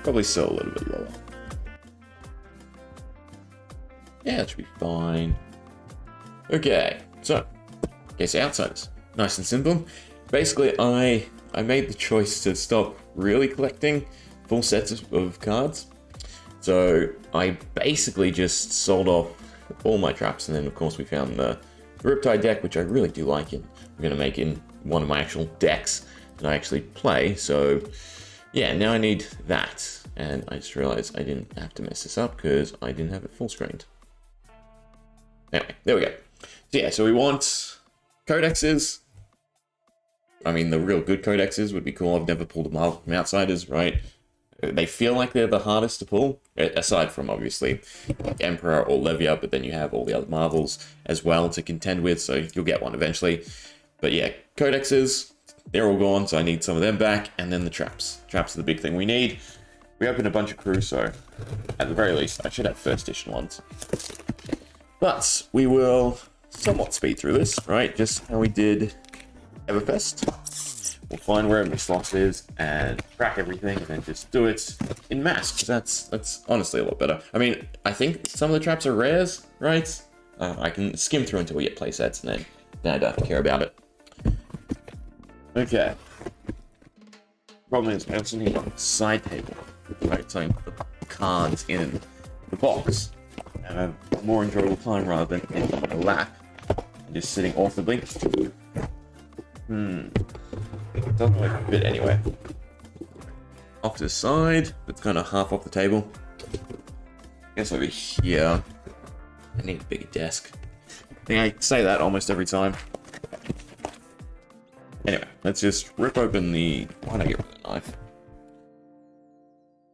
Probably still a little bit lower. Yeah, it should be fine. Okay, so, guess outsiders. Nice and simple. Basically, I made the choice to stop really collecting full sets of cards. So I basically just sold off all my traps, and then of course we found the Riptide deck, which I really do like it. I'm going to make in one of my actual decks that I actually play. So yeah, now I need that. And I just realized I didn't have to mess this up because I didn't have it full screened. Anyway, there we go. So yeah, so we want codexes. I mean, the real good codexes would be cool. I've never pulled them out from outsiders, right? They feel like they're the hardest to pull, aside from obviously like Emperor or Levia, but then you have all the other Marvels as well to contend with, so you'll get one eventually. But yeah, codexes, they're all gone, so I need some of them back, and then the traps. Traps are the big thing we need. We opened a bunch of Klloo, so at the very least, I should have first edition ones. But we will somewhat speed through this, right? Just how we did Everfest. We'll find where every slot is and crack everything, and then just do it in mass, because that's honestly a lot better. I mean, I think some of the traps are rares, right? I can skim through until we get playsets, and then I don't have to care about it. Okay. Problem is, I also need a side table, right? So I can put the cards in the box and have a more enjoyable time rather than in my lap and just sitting awkwardly. It doesn't look a bit anyway. Off to the side, it's kind of half off the table. I guess over here, I need a bigger desk. I think I say that almost every time. Anyway, let's just rip open the... Why don't I get rid of the knife?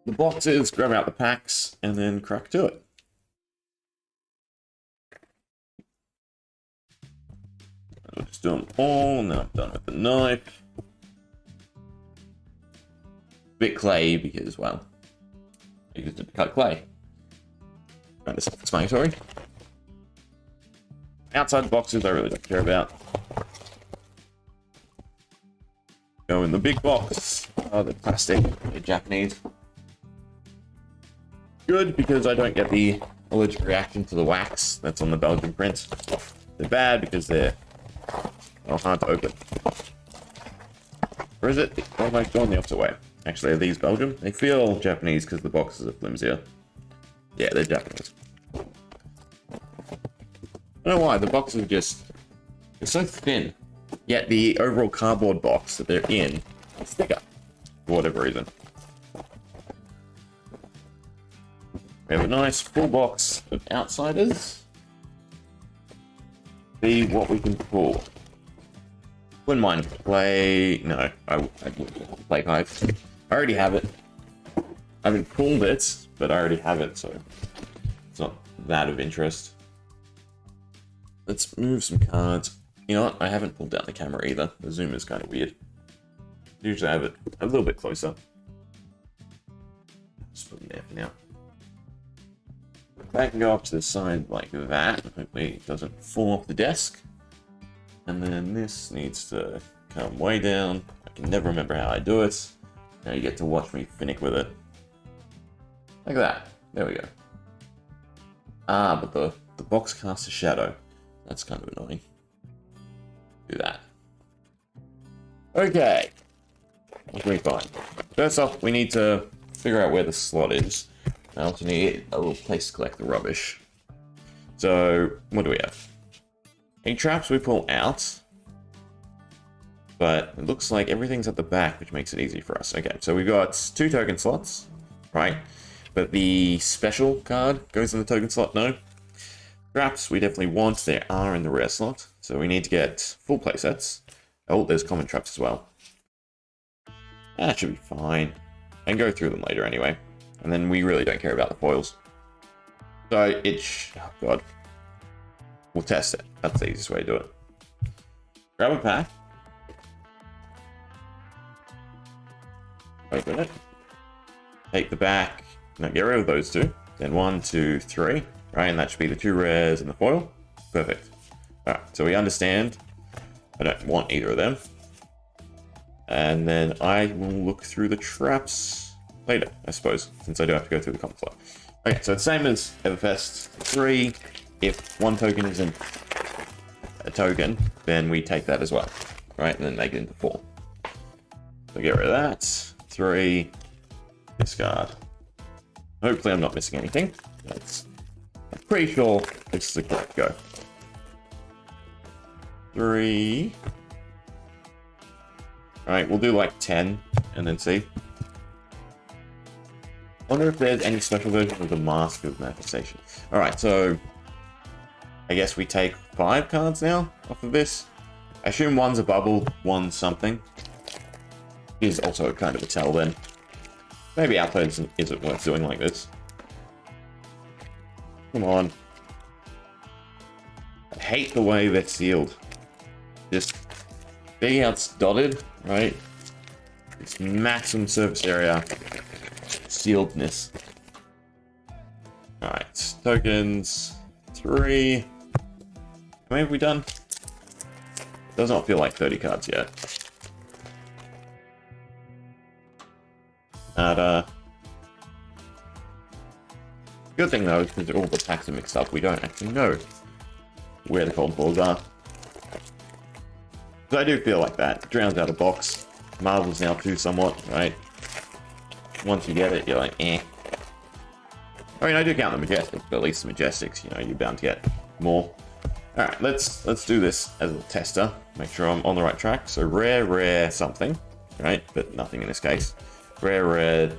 The boxes, grab out the packs, and then crack to it. I'll just do them all, and then I'm done with the knife. Bit clay because, well, I used it to cut clay. Kind of self-explanatory. Outside the boxes, I really don't care about. Go in the big box. Oh, the plastic, the Japanese. Good because I don't get the allergic reaction to the wax that's on the Belgian print. They're bad because they're hard to open. Or is it? Or am I going the opposite way? Actually, are these Belgium? They feel Japanese because the boxes are flimsier. Yeah, they're Japanese. I don't know why, the boxes are just... They're so thin. Yet the overall cardboard box that they're in is thicker. For whatever reason. We have a nice full box of outsiders. See what we can pull. Wouldn't mind play... No, I wouldn't play pipe. I already have it. I haven't pulled it, but I already have it, so it's not that of interest. Let's move some cards. You know what? I haven't pulled down the camera either. The zoom is kind of weird. Usually I have it a little bit closer. Just put it there for now. I can go up to the side like that. Hopefully it doesn't fall off the desk. And then this needs to come way down. I can never remember how I do it. Now you get to watch me finick with it. Like that. There we go. Ah, but the box casts a shadow. That's kind of annoying. Do that. Okay. What can we find? First off, we need to figure out where the slot is. I also need a little place to collect the rubbish. So, what do we have? Any traps we pull out. But it looks like everything's at the back, which makes it easy for us. Okay, so we've got 2 token slots, right? But the special card goes in the token slot, no. Traps we definitely want, there are in the rare slot. So we need to get full playsets. Oh, there's common traps as well. That should be fine. I can go through them later anyway. And then we really don't care about the foils. So oh god. We'll test it. That's the easiest way to do it. Grab a pack. Open it. Take the back. No, get rid of those 2. Then 1, 2, 3. Right, and that should be the 2 rares and the foil. Perfect. Alright, so we understand. I don't want either of them. And then I will look through the traps. later, I suppose, since I do have to go through the common floor. Okay, so the same as Everfest 3. If one token isn't a token, then we take that as well, right? And then make it into 4. So get rid of that. 3. Discard. Hopefully I'm not missing anything. I'm pretty sure this is the correct go. 3. Alright, we'll do like 10 and then see. Wonder if there's any special version of the Mask of Manifestation. Alright, so I guess we take 5 cards now off of this. I assume one's a bubble, one's something. Is also kind of a tell then. Maybe Outpost isn't worth doing like this. Come on. I hate the way they're sealed. Just being out dotted, right? It's maximum surface area sealedness. Alright, tokens 3. How many have we done? Does not feel like 30 cards yet. Good thing though, is because all the packs are mixed up, we don't actually know where the cold balls are. So I do feel like that. It drowns out a box. Marvel's now too somewhat, right? Once you get it, you're like, eh. I mean, I do count the Majestics, but at least the Majestics, you know, you're bound to get more. Alright, let's do this as a tester. Make sure I'm on the right track. So rare, something, right? But nothing in this case. Rare.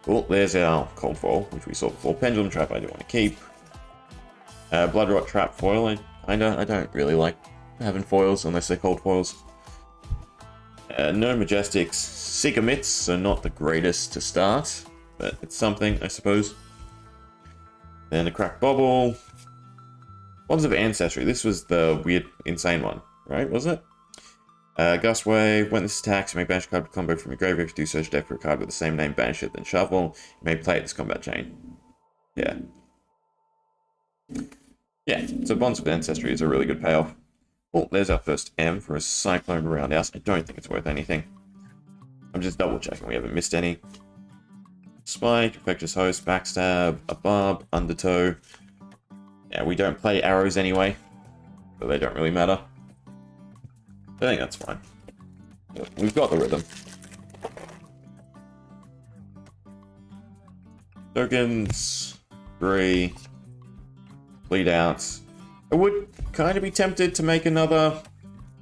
Well, there's our cold foil, which we saw before. Pendulum Trap, I do want to keep. Blood Rot Trap foil, I don't really like having foils unless they're cold foils. No Majestics. Seeker Myths, so not the greatest to start, but it's something, I suppose. Then a Cracked Bobble. Bonds of Ancestry. This was the weird, insane one, right? Was it? Gust Wave. When this attacks, you may banish a card with combo from your graveyard. If you do search deck for a card with the same name, banish it, then shuffle. You may play it as combat chain. Yeah. Yeah, so Bonds of Ancestry is a really good payoff. Oh, there's our first M for a Cyclone Roundhouse. I don't think it's worth anything. I'm just double checking we haven't missed any. Spike, Infectious Host, Backstab, a Barb, Undertow. Yeah, we don't play arrows anyway, so they don't really matter. I think that's fine. We've got the rhythm. Tokens, 3, bleed out. I would kind of be tempted to make another.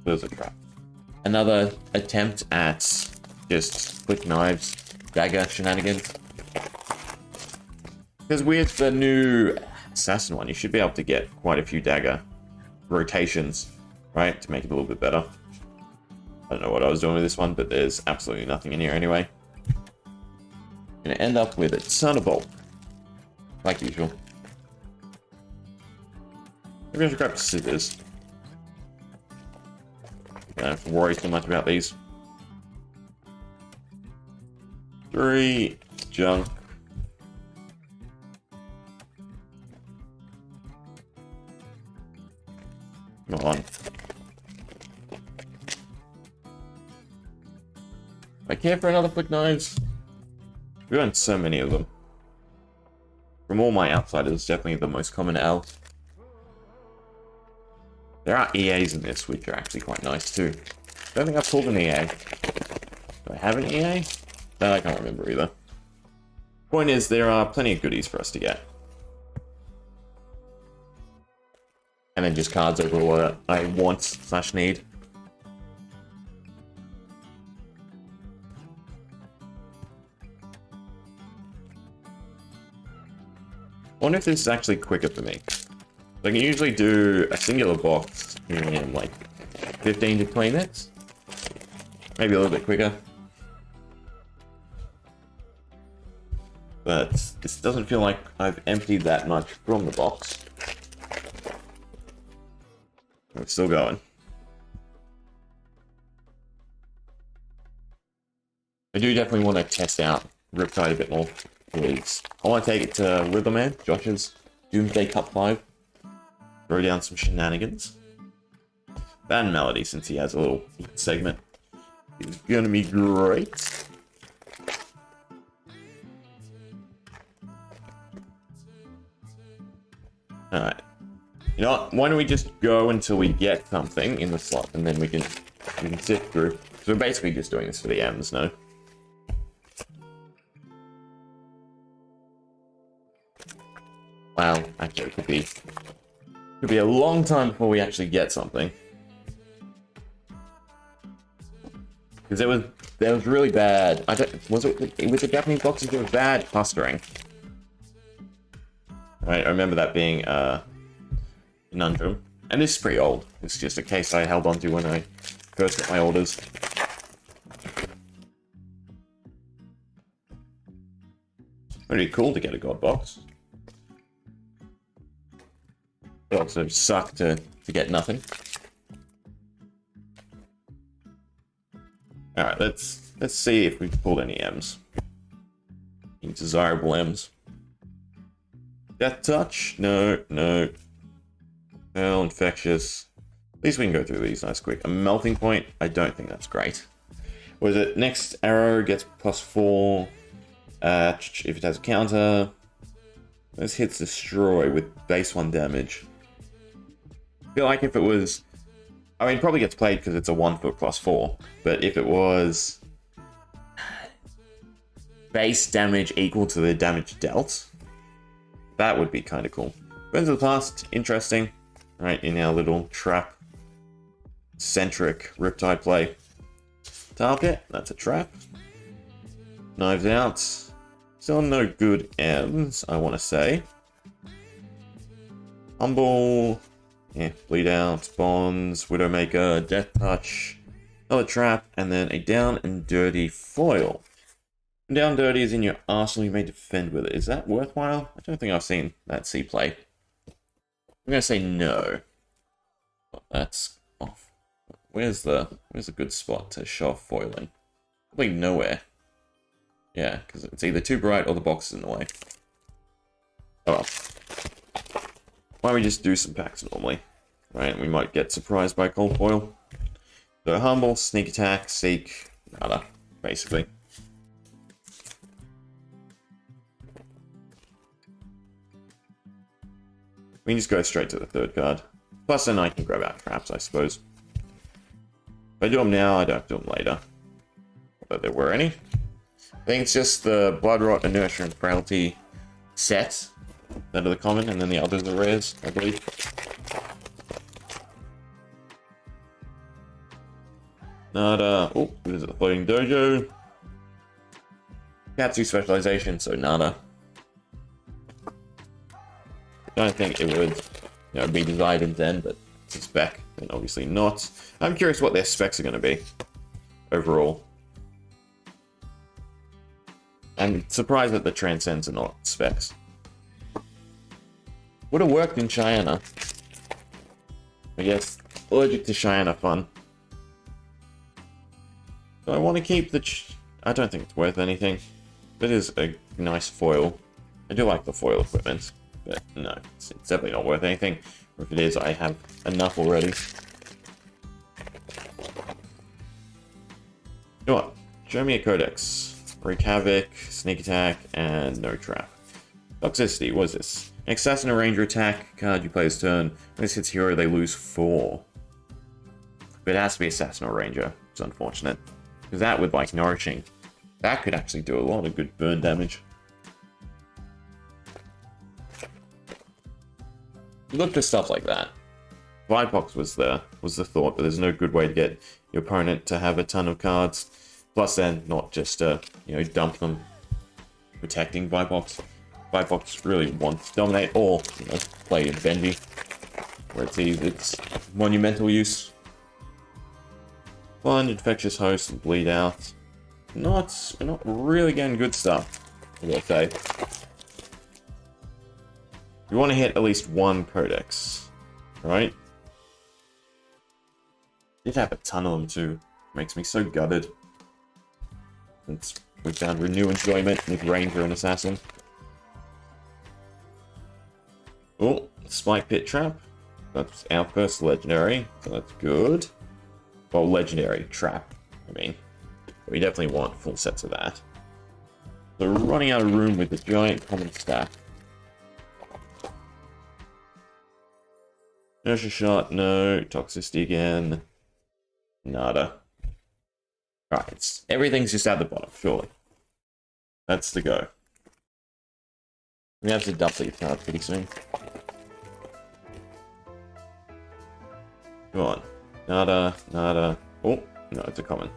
There's a trap. Another attempt at just quick knives, dagger shenanigans. Because with the new assassin one, you should be able to get quite a few dagger rotations, right, to make it a little bit better. I don't know what I was doing with this one, but there's absolutely nothing in here anyway. Gonna end up with a ton of bulk, like usual. Maybe I should grab scissors. Don't have to worry too much about these. 3, junk. Come on. I care for another flick knives. We've done so many of them. From all my outsiders, it's definitely the most common L. There are EAs in this, which are actually quite nice too. Don't think I've pulled an EA. Do I have an EA? No, I can't remember either. Point is, there are plenty of goodies for us to get. And then just cards over what I want/need. I wonder if this is actually quicker for me. I can usually do a singular box in like 15 to 20 minutes. Maybe a little bit quicker. But this doesn't feel like I've emptied that much from the box. We're still going. I do definitely want to test out Riptide a bit more. Because I want to take it to Riddleman, Josh's Doomsday Cup 5. Throw down some shenanigans. Van Melody, since he has a little segment, is going to be great. You know what? Why don't we just go until we get something in the slot, and then we can sift through. So we're basically just doing this for the M's, no? Wow, actually, it could be a long time before we actually get something. Because there was really bad. Was it with the Japanese boxes? There was bad clustering. Right, I remember that being conundrum. And this is pretty old. It's just a case I held onto when I first got my orders. Pretty cool to get a god box. It also sucked to get nothing. Alright, let's see if we've pulled any M's. Any desirable M's. Death Touch? No, no. Well, Infectious. At least we can go through these nice quick. A Melting Point? I don't think that's great. Was it next arrow gets +4 if it has a counter? Those hits destroy with base 1 damage. I feel like if it was... I mean, it probably gets played because it's a 1 foot +4. But if it was... base damage equal to the damage dealt, that would be kind of cool. Burns of the Past, interesting. Right, in our little trap-centric Riptide play. Target, that's a trap. Knives Out. Still no good M's, I want to say. Humble. Yeah, Bleed Out, Bonds, Widowmaker, Death Touch, another trap, and then a Down and Dirty foil. Down Dirty is in your arsenal, you may defend with it. Is that worthwhile? I don't think I've seen that C play. I'm gonna say no. Oh, that's off. Where's a good spot to show off foiling? Probably nowhere. Yeah, because it's either too bright or the box is in the way. Oh well. Why don't we just do some packs normally? Right, we might get surprised by cold foil. So Humble, Sneak Attack, Seek, nada, basically. We can just go straight to the third card. Plus then I can grab out traps, I suppose. If I do them now, I don't have to do them later. But there were any. I think it's just the Blood Rot, Inertia, and Frailty sets that are the common, and then the others are rares, I believe. Nada. Oh, there's a Floating Dojo. Katsu Specialization, so nada. Don't think it would, be desired in Zen, but it's a spec, and obviously not. I'm curious what their specs are going to be overall. I'm surprised that the Transcends are not specs. Would have worked in Cheyenne. I guess allergic to Cheyenne fun. So I want to keep the... I don't think it's worth anything. It is a nice foil. I do like the foil equipment. But no, it's definitely not worth anything. Or if it is, I have enough already. You know what? Show me a Codex. Wreak Havoc, Sneak Attack, and no trap. Toxicity, what is this? An Assassin or Ranger attack card you play this turn. When this hits hero, they lose 4. But it has to be Assassin or Ranger. It's unfortunate. Because that with, like, Nourishing, that could actually do a lot of good burn damage. Look for stuff like that. Vipox was the thought, but there's no good way to get your opponent to have a ton of cards. Plus then, not just, dump them. Protecting Vipox. Vipox really wants to dominate, or, play Benji. Where it's monumental use. Fun, Infectious Host, and Bleed Out. We're not really getting good stuff, I gotta say. We want to hit at least one Codex, right? Did have a ton of them too. Makes me so gutted. Since we found Renew Enjoyment with Ranger and Assassin. Oh, Spike Pit Trap. That's our first legendary, so that's good. Well, legendary trap, I mean. We definitely want full sets of that. So we're running out of room with the giant common stack. Inertia shot, no. Toxicity again. Nada. Right, everything's just at the bottom, surely. That's the go. We have to duplicate the card pretty soon. Come on. Nada, nada. Oh, no, it's a common.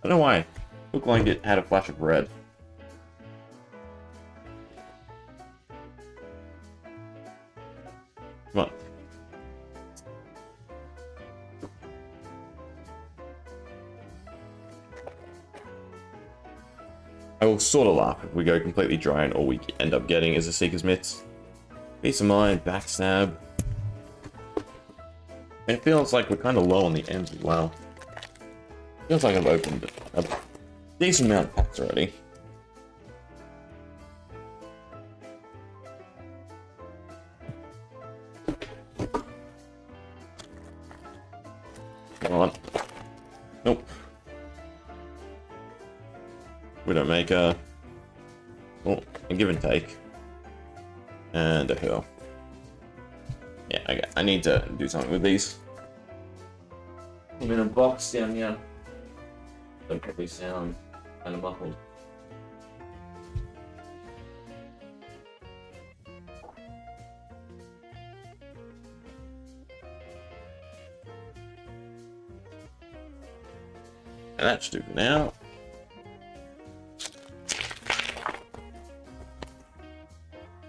I don't know why. Looked like it had a flash of red. Come on. I will sort of laugh if we go completely dry and all we end up getting is a Seeker's Mitts. Peace of Mind, Backstab. And it feels like we're kind of low on the ends as well. Feels like I've opened a decent amount of packs already. Come on. Nope. We don't make a... Oh, a give and take. And a hurl. Yeah, okay. I need to do something with these. I'm in a box down here. That'll probably sound kind of muffled. And that should do for now.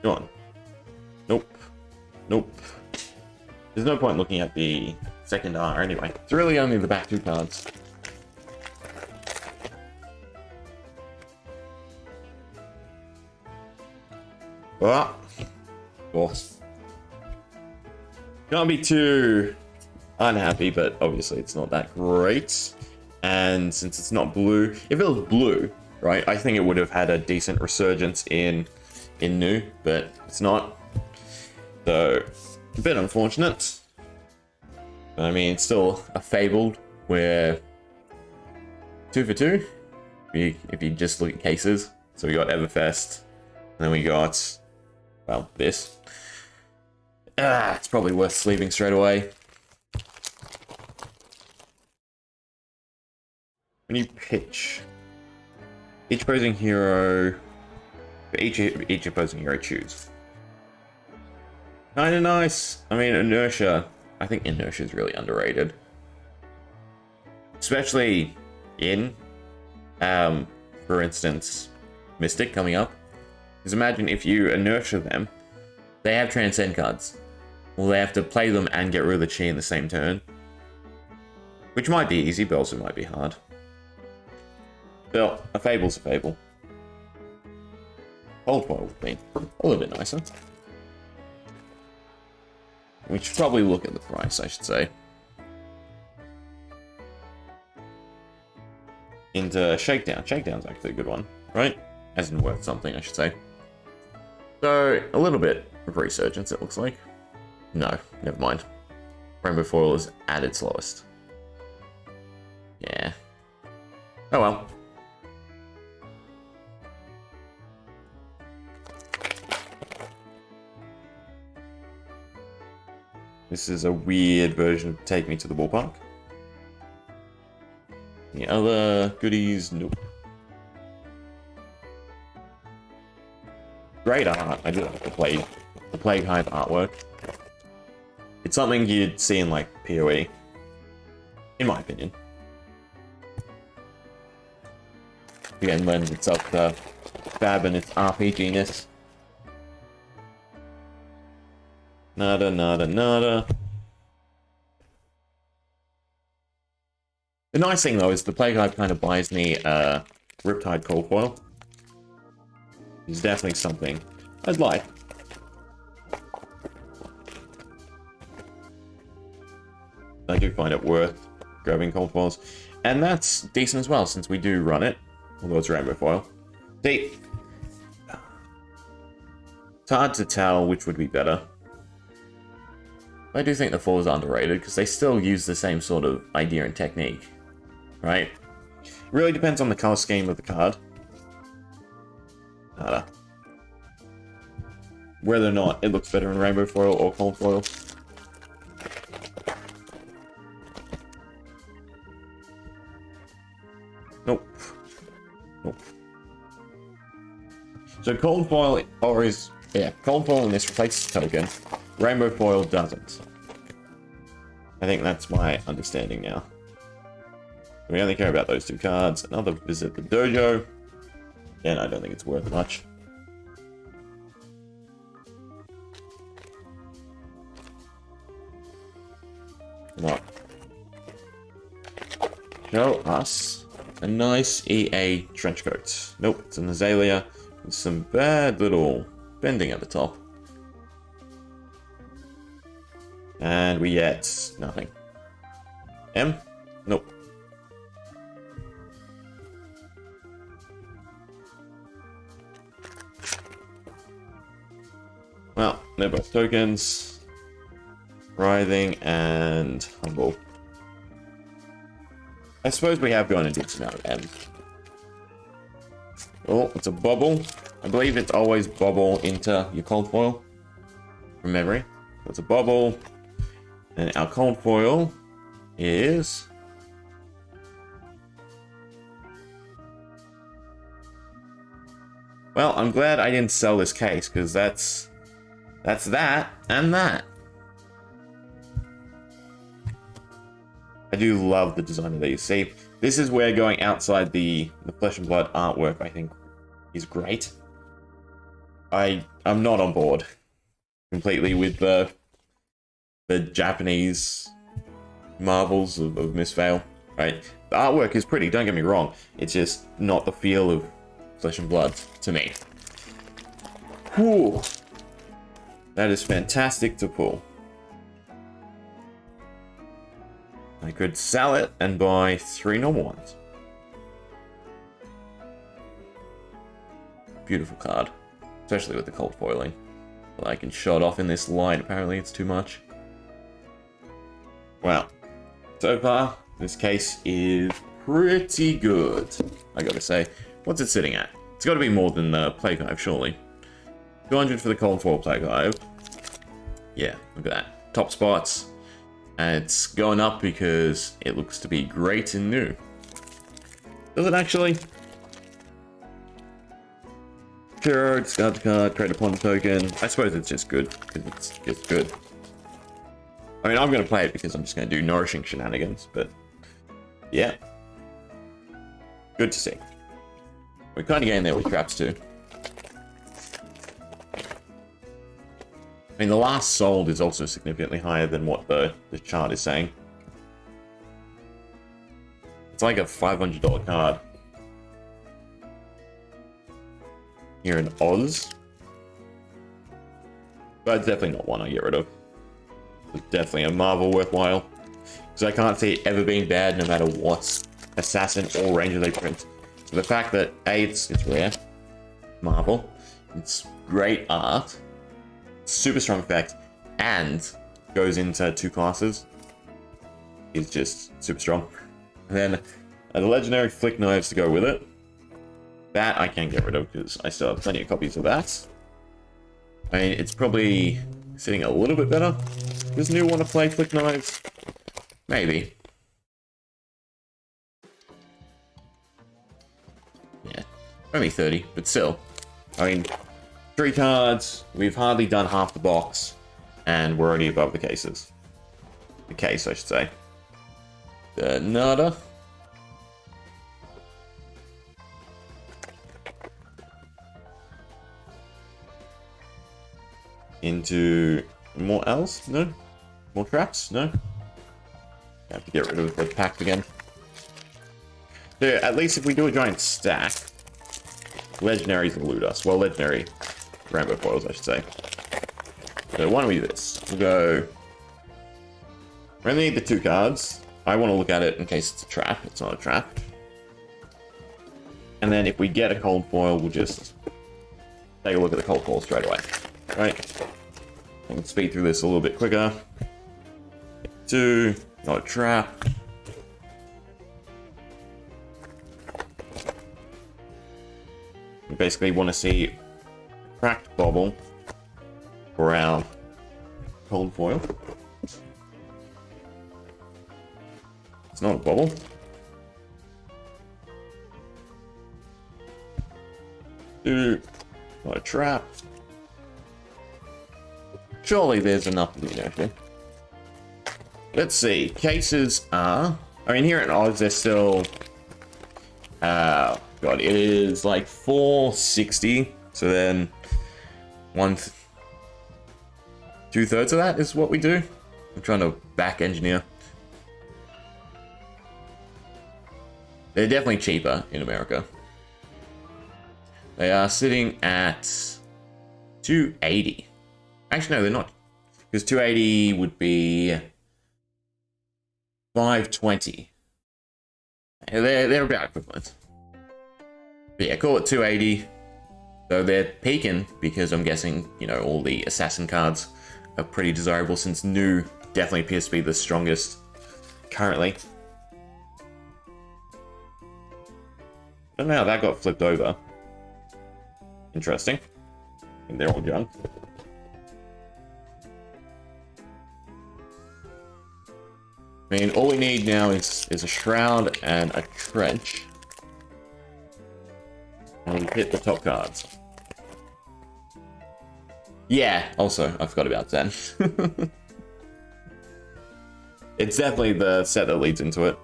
Come on. Nope. Nope. There's no point looking at the second R anyway. It's really only the back two cards. Ah, of course. Can't be too unhappy, but obviously it's not that great. And since it's not blue, if it was blue, right, I think it would have had a decent resurgence in new, but it's not. So, a bit unfortunate. But I mean, it's still a fabled. We're 2 for 2. If you just look at cases. So we got Everfest, and then we got, well, this. It's probably worth sleeving straight away. When you pitch, each opposing hero, each opposing hero choose. Kinda nice. I mean, Inertia. I think Inertia is really underrated. Especially in, for instance, Mystic coming up. Because imagine if you Inertia them, they have Transcend cards. Well, they have to play them and get rid of the Chi in the same turn. Which might be easy, but also might be hard. Still, a Fable's a Fable. Cold Foil would be a little bit nicer. We should probably look at the price, I should say. Into Shakedown. Shakedown's actually a good one, right? As in worth something, I should say. So, a little bit of Resurgence, it looks like. No, never mind. Rainbow Foil is at its lowest. Yeah. Oh well. This is a weird version of Take Me to the Ballpark. Any other goodies? Nope. Great art. I do like the Plague Hive artwork. It's something you'd see in like PoE, in my opinion. Again, lends itself to Fab and its RPG-ness. Nada, nada, nada. The nice thing though is the Plague Hive kind of buys me Riptide Cold Foil. It's definitely something I'd like. I do find it worth grabbing Cold Foils. And that's decent as well, since we do run it. Although it's Rainbow Foil. See, it's hard to tell which would be better. I do think the foil is underrated, because they still use the same sort of idea and technique. Right? It really depends on the color scheme of the card. Nada. Whether or not it looks better in Rainbow Foil or Cold Foil. Nope. Nope. So cold foil always, yeah, cold foil in this replaces token. Rainbow foil doesn't. I think that's my understanding now. We only care about those two cards. Another visit the dojo. And I don't think it's worth much. Come on. Show us a nice EA trench coat. Nope, it's an azalea with some bad little bending at the top. And we get nothing. M? Nope. Well, they're both tokens. Writhing and Humble. I suppose we have gone a decent amount of M. Oh, it's a bubble. I believe it's always bubble into your cold foil. From memory. It's a bubble. And our cold foil is... Well, I'm glad I didn't sell this case, because that's that and that. I do love the design of these. See, this is where going outside the flesh and blood artwork, I think, is great. I'm not on board completely with the Japanese marvels of Miss Vale, right? The artwork is pretty, don't get me wrong. It's just not the feel of flesh and blood to me. Whew. That is fantastic to pull. I could sell it and buy 3 normal ones. Beautiful card. Especially with the cold foiling. Well, I can shut off in this light, apparently it's too much. Well, so far, this case is pretty good, I gotta say. What's it sitting at? It's gotta be more than the Plague Hive, surely. 200 for the cold foil Plague Hive. Yeah, look at that. Top spots. And it's going up because it looks to be great and new. Does it actually? Sure, discard the card, create a pawn token. I suppose it's just good, because it's just good. I mean, I'm going to play it because I'm just going to do nourishing shenanigans, but yeah. Good to see. We're kind of getting there with traps too. I mean, the last sold is also significantly higher than what the chart is saying. It's like a $500 card. Here in Oz. But it's definitely not one I get rid of. It's definitely a Marvel worthwhile. Because I can't see it ever being bad no matter what assassin or ranger they print. So the fact that A, it's rare. Marvel. It's great art. Super strong effect, and goes into 2 classes, is just super strong. And then the legendary flick knives to go with it. That I can't get rid of because I still have plenty of copies of that. I mean, it's probably sitting a little bit better. Does new want to play flick knives? Maybe. Yeah, only 30, but still. I mean, 3 cards, we've hardly done half the box, and we're already above the cases. The case, I should say. Nada. Into more else? No? More traps? No? I have to get rid of the pack again. So at least if we do a giant stack, legendaries will loot us. Well, legendary rainbow foils, I should say. So why don't we do this? We'll go... We only need the 2 cards. I want to look at it in case it's a trap. It's not a trap. And then if we get a cold foil, we'll just take a look at the cold foil straight away. Right? I can speed through this a little bit quicker. 2, not a trap. We basically want to see a cracked bubble for our cold foil. It's not a bubble. 2. Not a trap. Surely there's enough here. Let's see. Cases are... I mean, here in Oz, they're still... God, it is like 460. So then... 2/3 of that is what we do. I'm trying to back engineer. They're definitely cheaper in America. They are sitting at 280. Actually, no, they're not. Because 280 would be 520. They're about equivalent. But yeah, call it 280. Though they're peaking because I'm guessing, all the assassin cards are pretty desirable since new definitely appears to be the strongest currently. I don't know how that got flipped over. Interesting. I think they're all junk. I mean, all we need now is a shroud and a trench. And we hit the top cards. Yeah, also, I forgot about Zen. It's definitely the set that leads into it.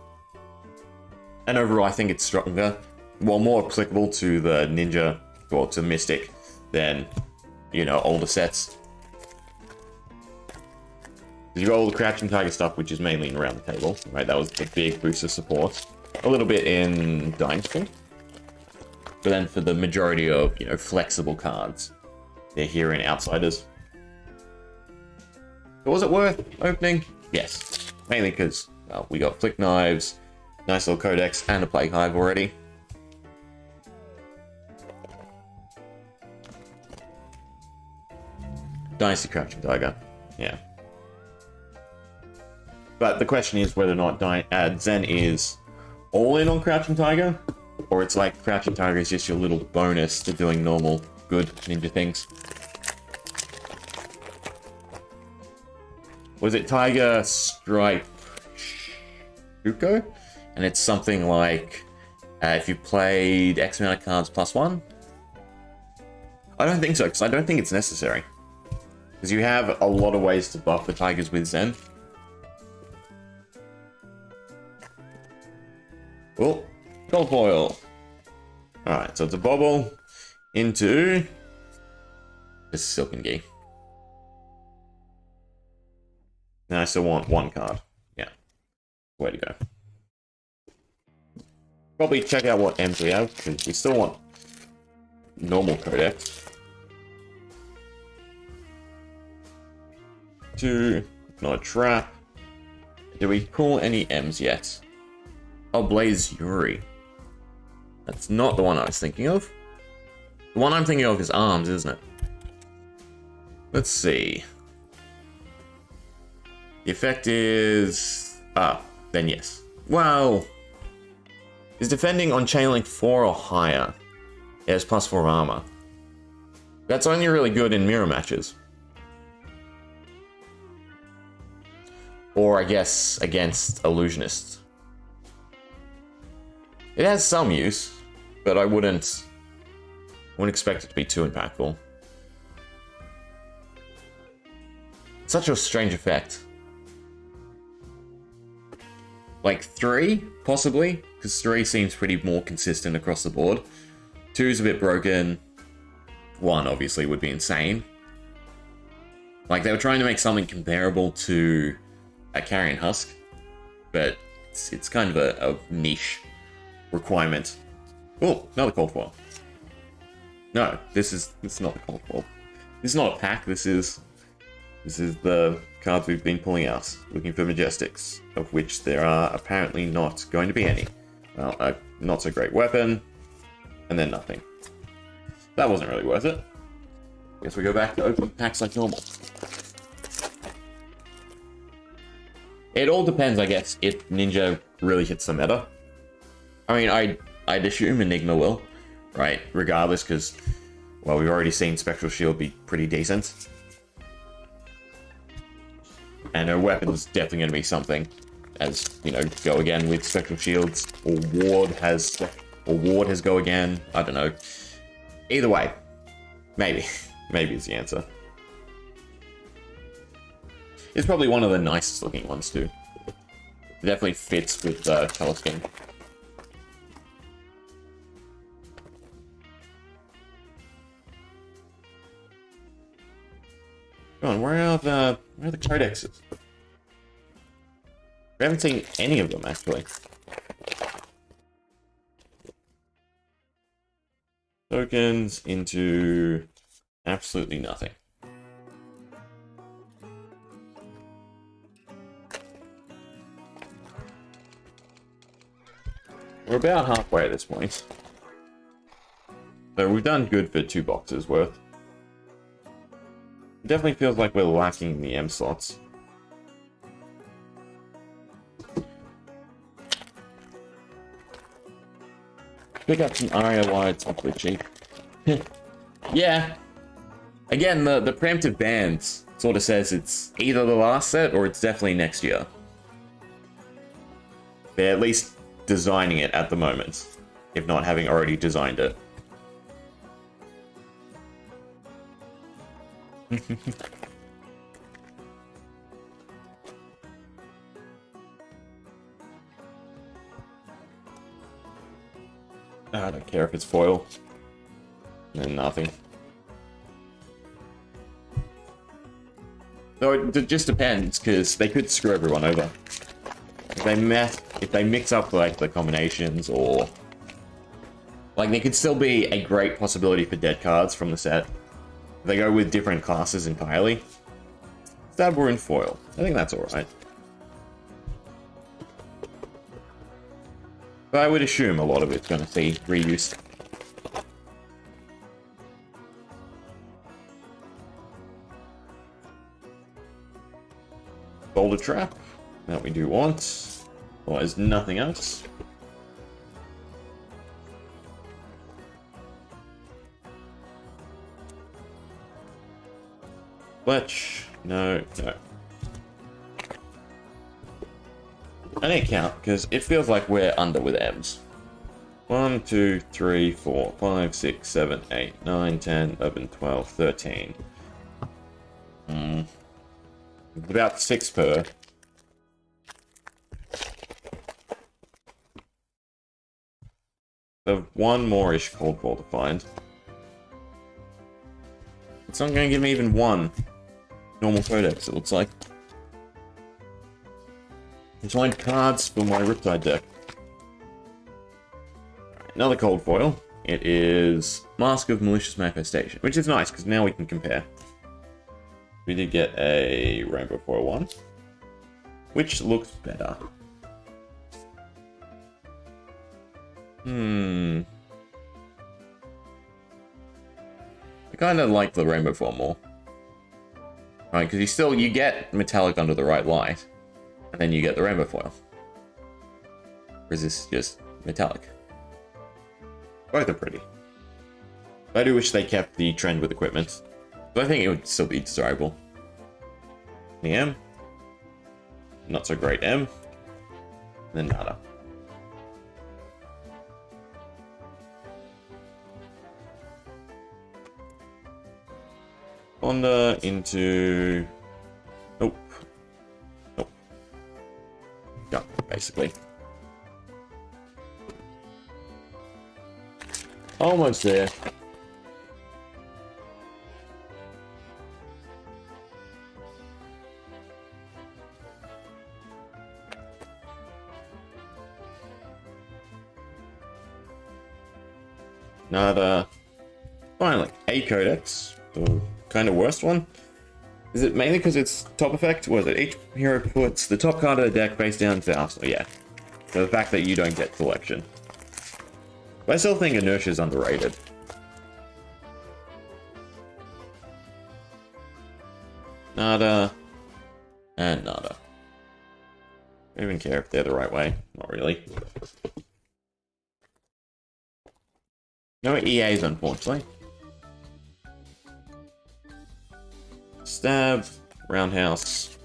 And overall, I think it's stronger. Well, more applicable to the ninja, or to Mystic, than, older sets. You got all the Crouching Tiger stuff, which is mainly around the table, right? That was the big boost of support. A little bit in Dynasty. But then for the majority of, flexible cards, they're here in Outsiders. But was it worth opening? Yes. Mainly because, well, we got Flick Knives, nice little Codex, and a Plague Hive already. Dynasty Crouching Tiger. Yeah. But the question is whether or not Zen is all in on Crouching Tiger, or it's like Crouching Tiger is just your little bonus to doing normal, good ninja things. Was it Tiger Stripe Shuko? And it's something like, if you played X amount of cards +1? I don't think so, because I don't think it's necessary. Because you have a lot of ways to buff the Tigers with Zen. Oh, gold foil. Alright, so it's a bobble into this Silken Gi. Now I still want one card. Yeah. Way to go. Probably check out what M's we have, because we still want normal Codex. 2, not a trap. Do we pull any M's yet? Oh, Blaze Yuri. That's not the one I was thinking of. The one I'm thinking of is Arms, isn't it? Let's see. The effect is... then yes. Well... is defending on Chainlink 4 or higher. It has +4 armor. That's only really good in mirror matches. Or, I guess, against Illusionists. It has some use, but I wouldn't expect it to be too impactful. Such a strange effect. Like 3, possibly, because 3 seems pretty more consistent across the board. 2 is a bit broken. 1, obviously, would be insane. Like, they were trying to make something comparable to a Carrion Husk, but it's kind of a niche requirement. Oh, another cold foil. No, this is not the cold foil. This is not a pack. This is the cards we've been pulling out, looking for Majestics, of which there are apparently not going to be any. Well, a not so great weapon, and then nothing. That wasn't really worth it. Guess we go back to opening packs like normal. It all depends, I guess, if Ninja really hits the meta. I mean, I'd assume Enigma will, right? Regardless, because, well, we've already seen Spectral Shield be pretty decent. And her weapon's definitely going to be something, as, go again with Spectral Shields, or Ward has go again, I don't know. Either way, maybe. Maybe is the answer. It's probably one of the nicest looking ones too. It definitely fits with the color scheme. Come on, where are the codexes? We haven't seen any of them actually. Tokens into absolutely nothing. We're about halfway at this point. So we've done good for 2 boxes worth. It definitely feels like we're lacking the M slots. Pick up some ROI, it's awfully cheap. Yeah. Again, the preemptive band sort of says it's either the last set or it's definitely next year. They're at least designing it at the moment, if not having already designed it. I don't care if it's foil. And nothing. So it just depends, because they could screw everyone over. If they mix up like the combinations, or like there could still be a great possibility for dead cards from the set. If they go with different classes entirely. Stab or in foil. I think that's alright. But I would assume a lot of it's going to see reuse. Boulder Trap. That we do want. Otherwise, nothing else. Fletch. No, no. I need to count, because it feels like we're under with M's. 1, 2, 3, 4, 5, 6, 7, 8, 9, 10, 11, 12, 13. About 6 per. So 1 more-ish cold ball to find. It's not going to give me even 1 normal codex, it looks like. Let's find cards for my Riptide deck. Another cold foil. It is Mask of Malicious Manifestation, which is nice because now we can compare. We did get a Rainbow Foil one, which looks better. I kind of like the Rainbow Foil more. Right, because you get metallic under the right light, and then you get the Rainbow Foil. Whereas this is just metallic. Both are pretty. I do wish they kept the trend with equipment, but I think it would still be desirable. The M. Not so great M. And then nada. Honda into... Nope. Nope. Yeah, basically. Almost there. Nada. Finally, a codex. The kind of worst one. Is it mainly because it's top effect? Or is it each hero puts the top card of the deck face down to the arsenal? Yeah. So the fact that you don't get selection. But I still think inertia is underrated. Nada. And nada. I don't even care if they're the right way. Not really. No EAs, unfortunately. Stab. Roundhouse.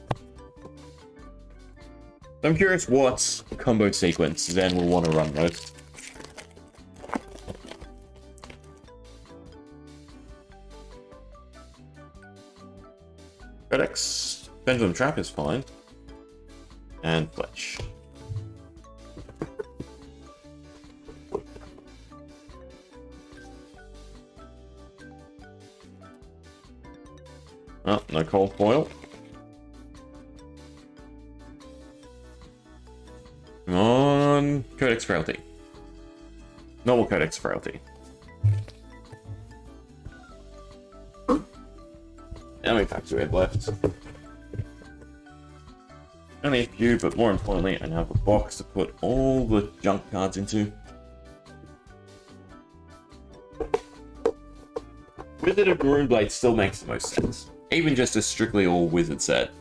I'm curious what combo sequence Zen will want to run most. Codex. Pendulum Trap is fine. And Fletch. Oh, no cold foil. Come on, Codex Frailty. Normal Codex Frailty. How many packs do we have left? Only a few, but more importantly, I now have a box to put all the junk cards into. Wizard of Runeblade still makes the most sense. Even just a strictly all wizard set.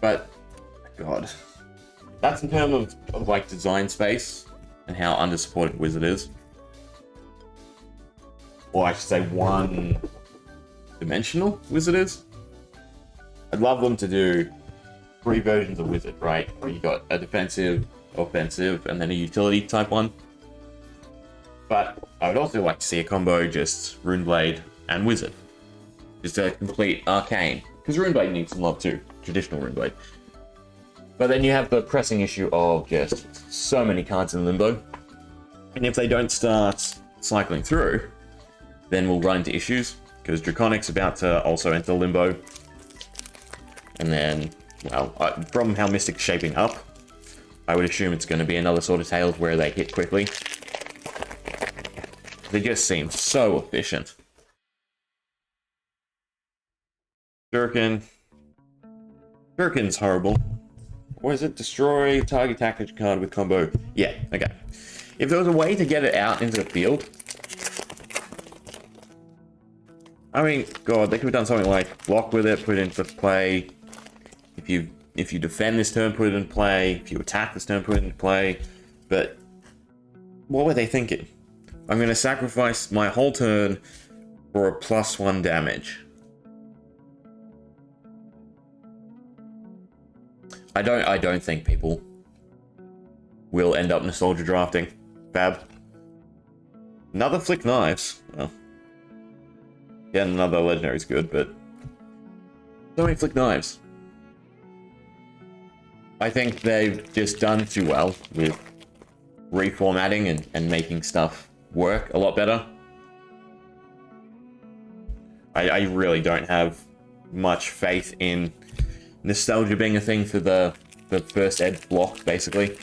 But, God. That's in terms of like design space and how undersupported wizard is. Or I should say one-dimensional wizard is. I'd love them to do 3 versions of wizard, right? Where you got a defensive, offensive, and then a utility type one. But I would also like to see a combo just Runeblade and Wizard. Just a complete arcane. Because Runeblade needs some love too. Traditional Runeblade. But then you have the pressing issue of just so many cards in Limbo. And if they don't start cycling through, then we'll run into issues. Because Draconic's about to also enter Limbo. And then, well, from how Mystic's shaping up, I would assume it's going to be another sort of Tales where they hit quickly. They just seem so efficient. Shuriken. Shuriken's horrible. What is it? Destroy target tactics card with combo. Yeah, okay. If there was a way to get it out into the field... I mean, God, they could have done something like block with it, put it into play. If you defend this turn, put it in play. If you attack this turn, put it in play. But what were they thinking? I'm going to sacrifice my whole turn for a +1 damage. I don't think people will end up nostalgia drafting. Fab. Another Flick Knives. Well, yeah, another legendary is good, but so many Flick Knives. I think they've just done too well with reformatting and making stuff work a lot better. I really don't have much faith in nostalgia being a thing for the first ed block, basically.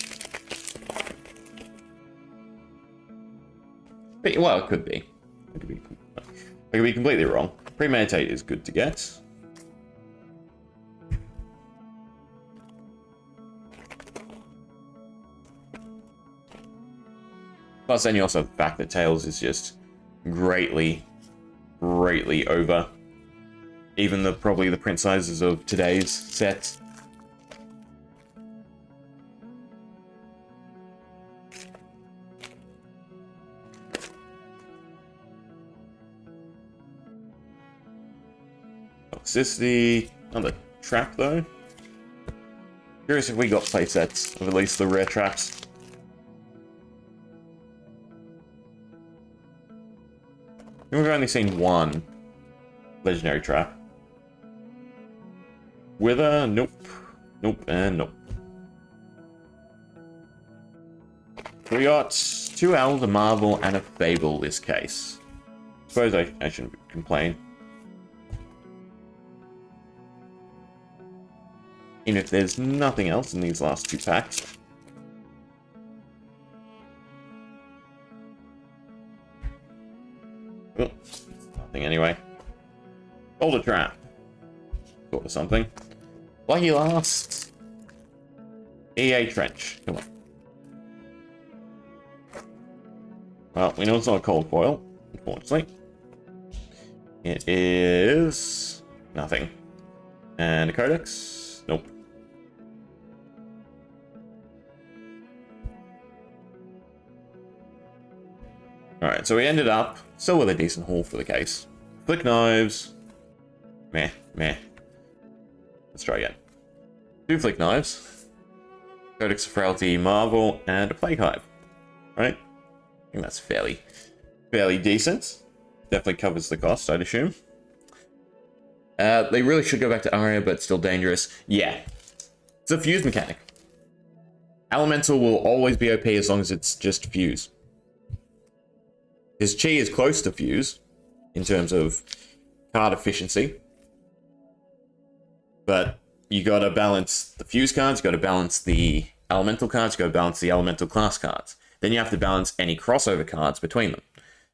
But, well, it could be. I could be completely wrong. Premeditate is good to get. Plus, then you also have the fact that Tails is just greatly over even probably the print sizes of today's sets. Toxicity on the trap though. Curious if we got playsets of at least the rare traps. We've only seen one legendary trap. Wither, nope. Nope, and nope. We got 2 Owls, a Marvel, and a Fable this case. Suppose I shouldn't complain. Even if there's nothing else in these last 2 packs. Oh, nothing anyway. Boulder Trap. Thought of something. Lucky Last. EA Trench. Come on. Well, we know it's not a cold foil, unfortunately. It is nothing. And a Codex? Nope. Alright, so we ended up still with a decent haul for the case. Flick Knives. Meh, meh. Let's try again. 2 Flick Knives. Codex of Frailty, Marvel, and a Plague Hive. Right? I think that's fairly decent. definitely covers the cost, I'd assume. They really should go back to Aria, but still dangerous. Yeah. It's a fuse mechanic. Elemental will always be OP as long as it's just fuse. His chi is close to fuse in terms of card efficiency. But you gotta balance the fuse cards, you gotta balance the elemental cards, you gotta balance the elemental class cards. Then you have to balance any crossover cards between them.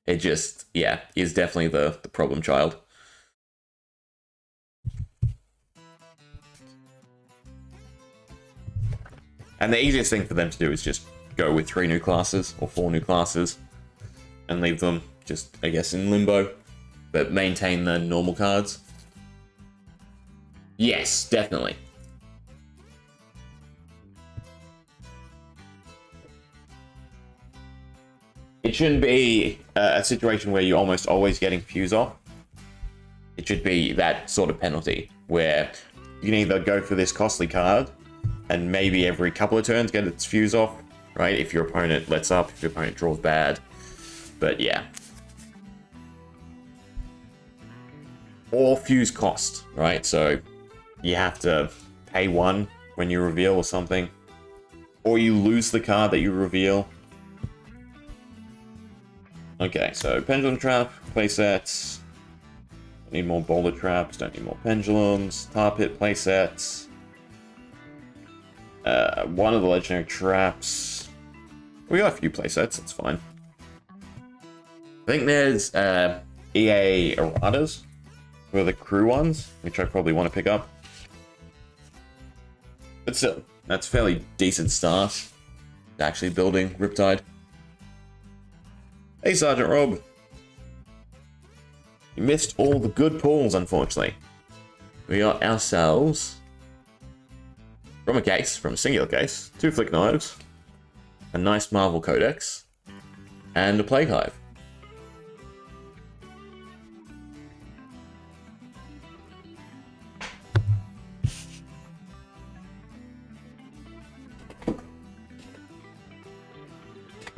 It just, yeah, is definitely the problem child. And the easiest thing for them to do is just go with 3 new classes or 4 new classes and leave them just, I guess, in limbo, but maintain the normal cards. Yes, definitely. It shouldn't be a situation where you're almost always getting fuse off. It should be that sort of penalty where you can either go for this costly card and maybe every couple of turns get its fuse off, right? If your opponent lets up, if your opponent draws bad. But yeah. Or fuse cost, right? So you have to pay 1 when you reveal or something. Or you lose the card that you reveal. Okay, so Pendulum Trap, playsets. Don't need more Boulder Traps, don't need more Pendulums. Tar Pit playsets. 1 of the Legendary Traps. We got a few playsets, that's fine. I think there's EA Erratas for the Klloo ones, which I probably want to pick up. But still, that's a fairly decent start to actually building Riptide. Hey, Sergeant Rob. You missed all the good pulls, unfortunately. We got ourselves, from a singular case, 2 Flick Knives, a nice Marvel Codex, and a Plague Hive.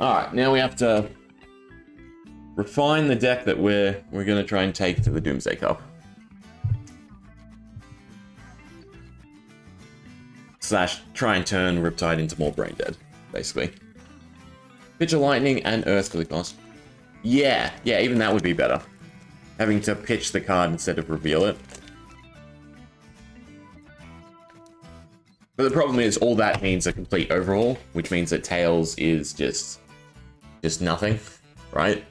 Alright, now we have to refine the deck that we're going to try and take to the Doomsday Cup. / try and turn Riptide into more brain dead, basically. Pitch a Lightning and Earth for the cost. Yeah, even that would be better. Having to pitch the card instead of reveal it. But the problem is all that means a complete overhaul, which means that Tails is just nothing, right?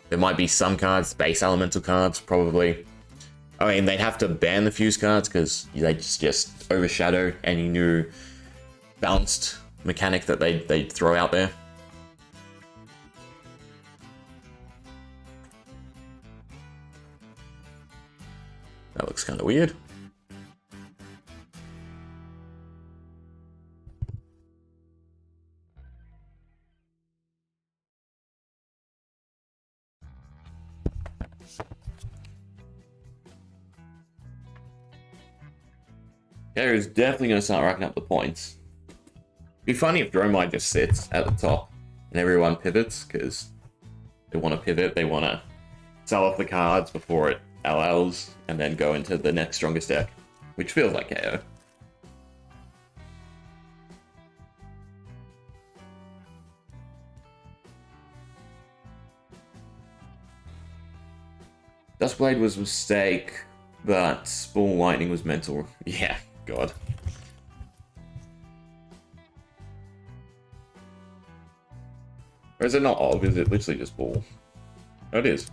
There might be some cards, base elemental cards, probably. I mean, they'd have to ban the fuse cards because they just overshadow any new balanced mechanic that they'd throw out there. That looks kind of weird. There is definitely going to start racking up the points. It'd be funny if Dromide just sits at the top and everyone pivots, because they want to pivot, they want to sell off the cards before it LLs, and then go into the next strongest deck, which feels like KO. Duskblade was a mistake, but Ball Lightning was mental. Yeah, God. Or is it not Ob? Is it literally just Ball? Oh, it is.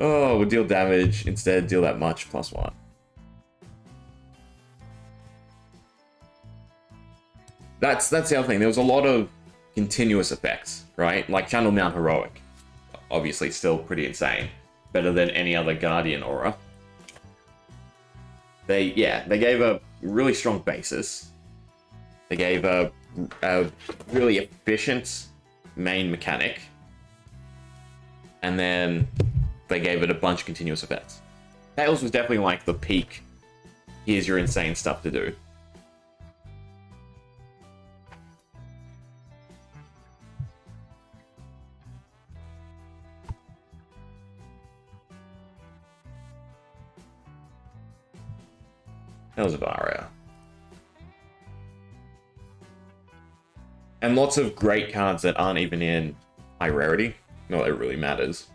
Oh, we'll deal damage, instead deal that much, +1. That's the other thing. There was a lot of continuous effects, right? Like Channel Mount Heroic. Obviously still pretty insane. Better than any other Guardian aura. They gave a really strong basis. They gave a really efficient main mechanic. And then they gave it a bunch of continuous effects. Tails was definitely like the peak, here's your insane stuff to do. Elzevara. And lots of great cards that aren't even in high rarity. Not that it really matters.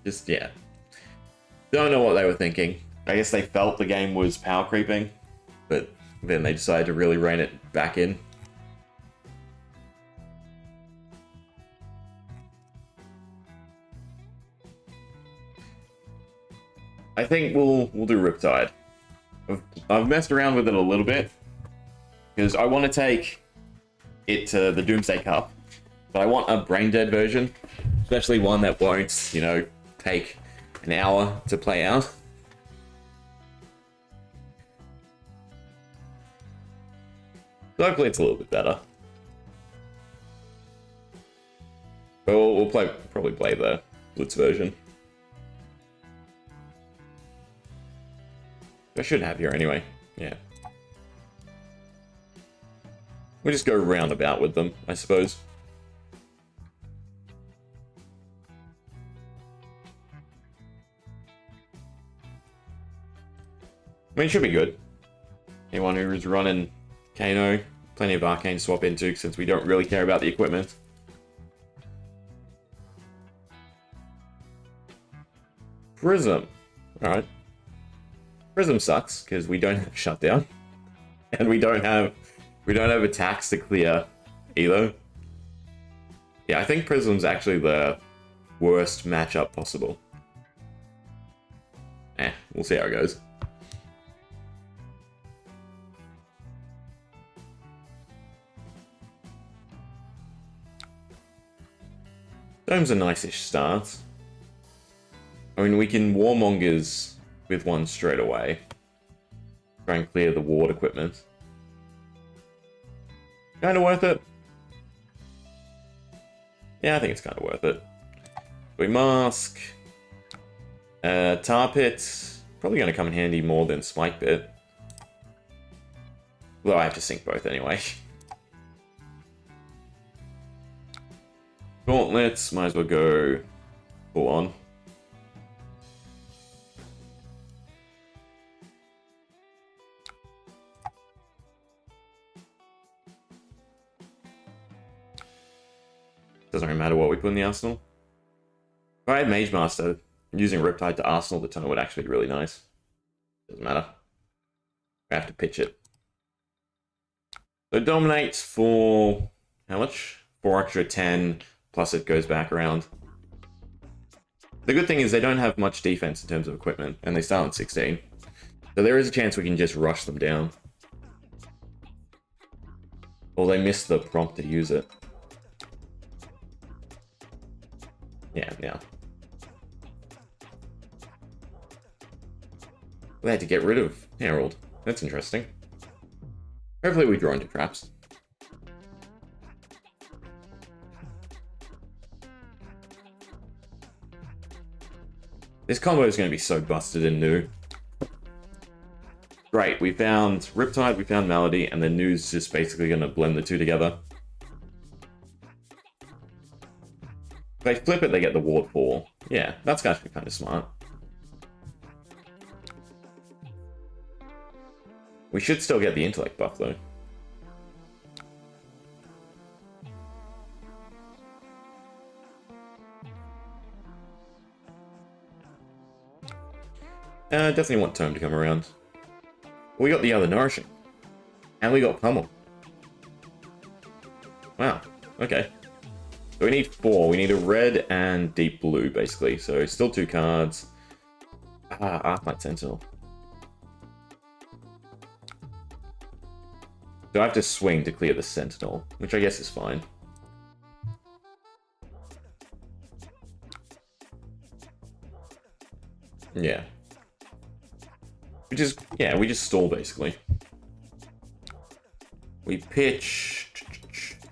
Just, yeah. Don't know what they were thinking. I guess they felt the game was power creeping, but then they decided to really rein it back in. I think we'll do Riptide. I've messed around with it a little bit because I want to take it to the Doomsday Cup, but I want a brain dead version, especially one that won't, you know, take an hour to play out. So hopefully it's a little bit better. But we'll probably play the Blitz version. I should have here anyway. Yeah. We'll just go roundabout with them, I suppose. I mean, it should be good. Anyone who's running Kano, plenty of Arcane to swap into since we don't really care about the equipment. Prism. Alright. Prism sucks, because we don't have Shutdown. And we don't have attacks to clear either. Yeah, I think Prism's actually the worst matchup possible. We'll see how it goes. Dome's a nice-ish start. I mean, we can Warmongers with one straight away. Try and clear the ward equipment. Kinda worth it. Yeah, I think it's kinda worth it. We mask. Tar Pit. Probably gonna come in handy more than Spike Pit. Although I have to sync both anyway. Gauntlets, might as well go full on. Doesn't really matter what we put in the arsenal. If I had Mage Master, using Riptide to arsenal the turn would actually be really nice. Doesn't matter. I have to pitch it. So it dominates for how much? 4 extra 10, plus it goes back around. The good thing is they don't have much defense in terms of equipment, and they start on 16. So there is a chance we can just rush them down. Or they missed the prompt to use it. Yeah. They had to get rid of Herald. That's interesting. Hopefully we draw into traps. This combo is going to be so busted and new. Great, we found Riptide, we found Malady, and then New's just basically going to blend the two together. If they flip it, they get the Ward 4. Yeah, that's actually kind of smart. We should still get the Intellect buff, though. Definitely want Tome to come around. We got the other Nourishing. And we got Pummel. Wow, okay. So we need 4. We need a red and deep blue, basically. So still 2 cards. Arclight Sentinel. So I have to swing to clear the Sentinel, which I guess is fine. Yeah. We just stall, basically. We pitch...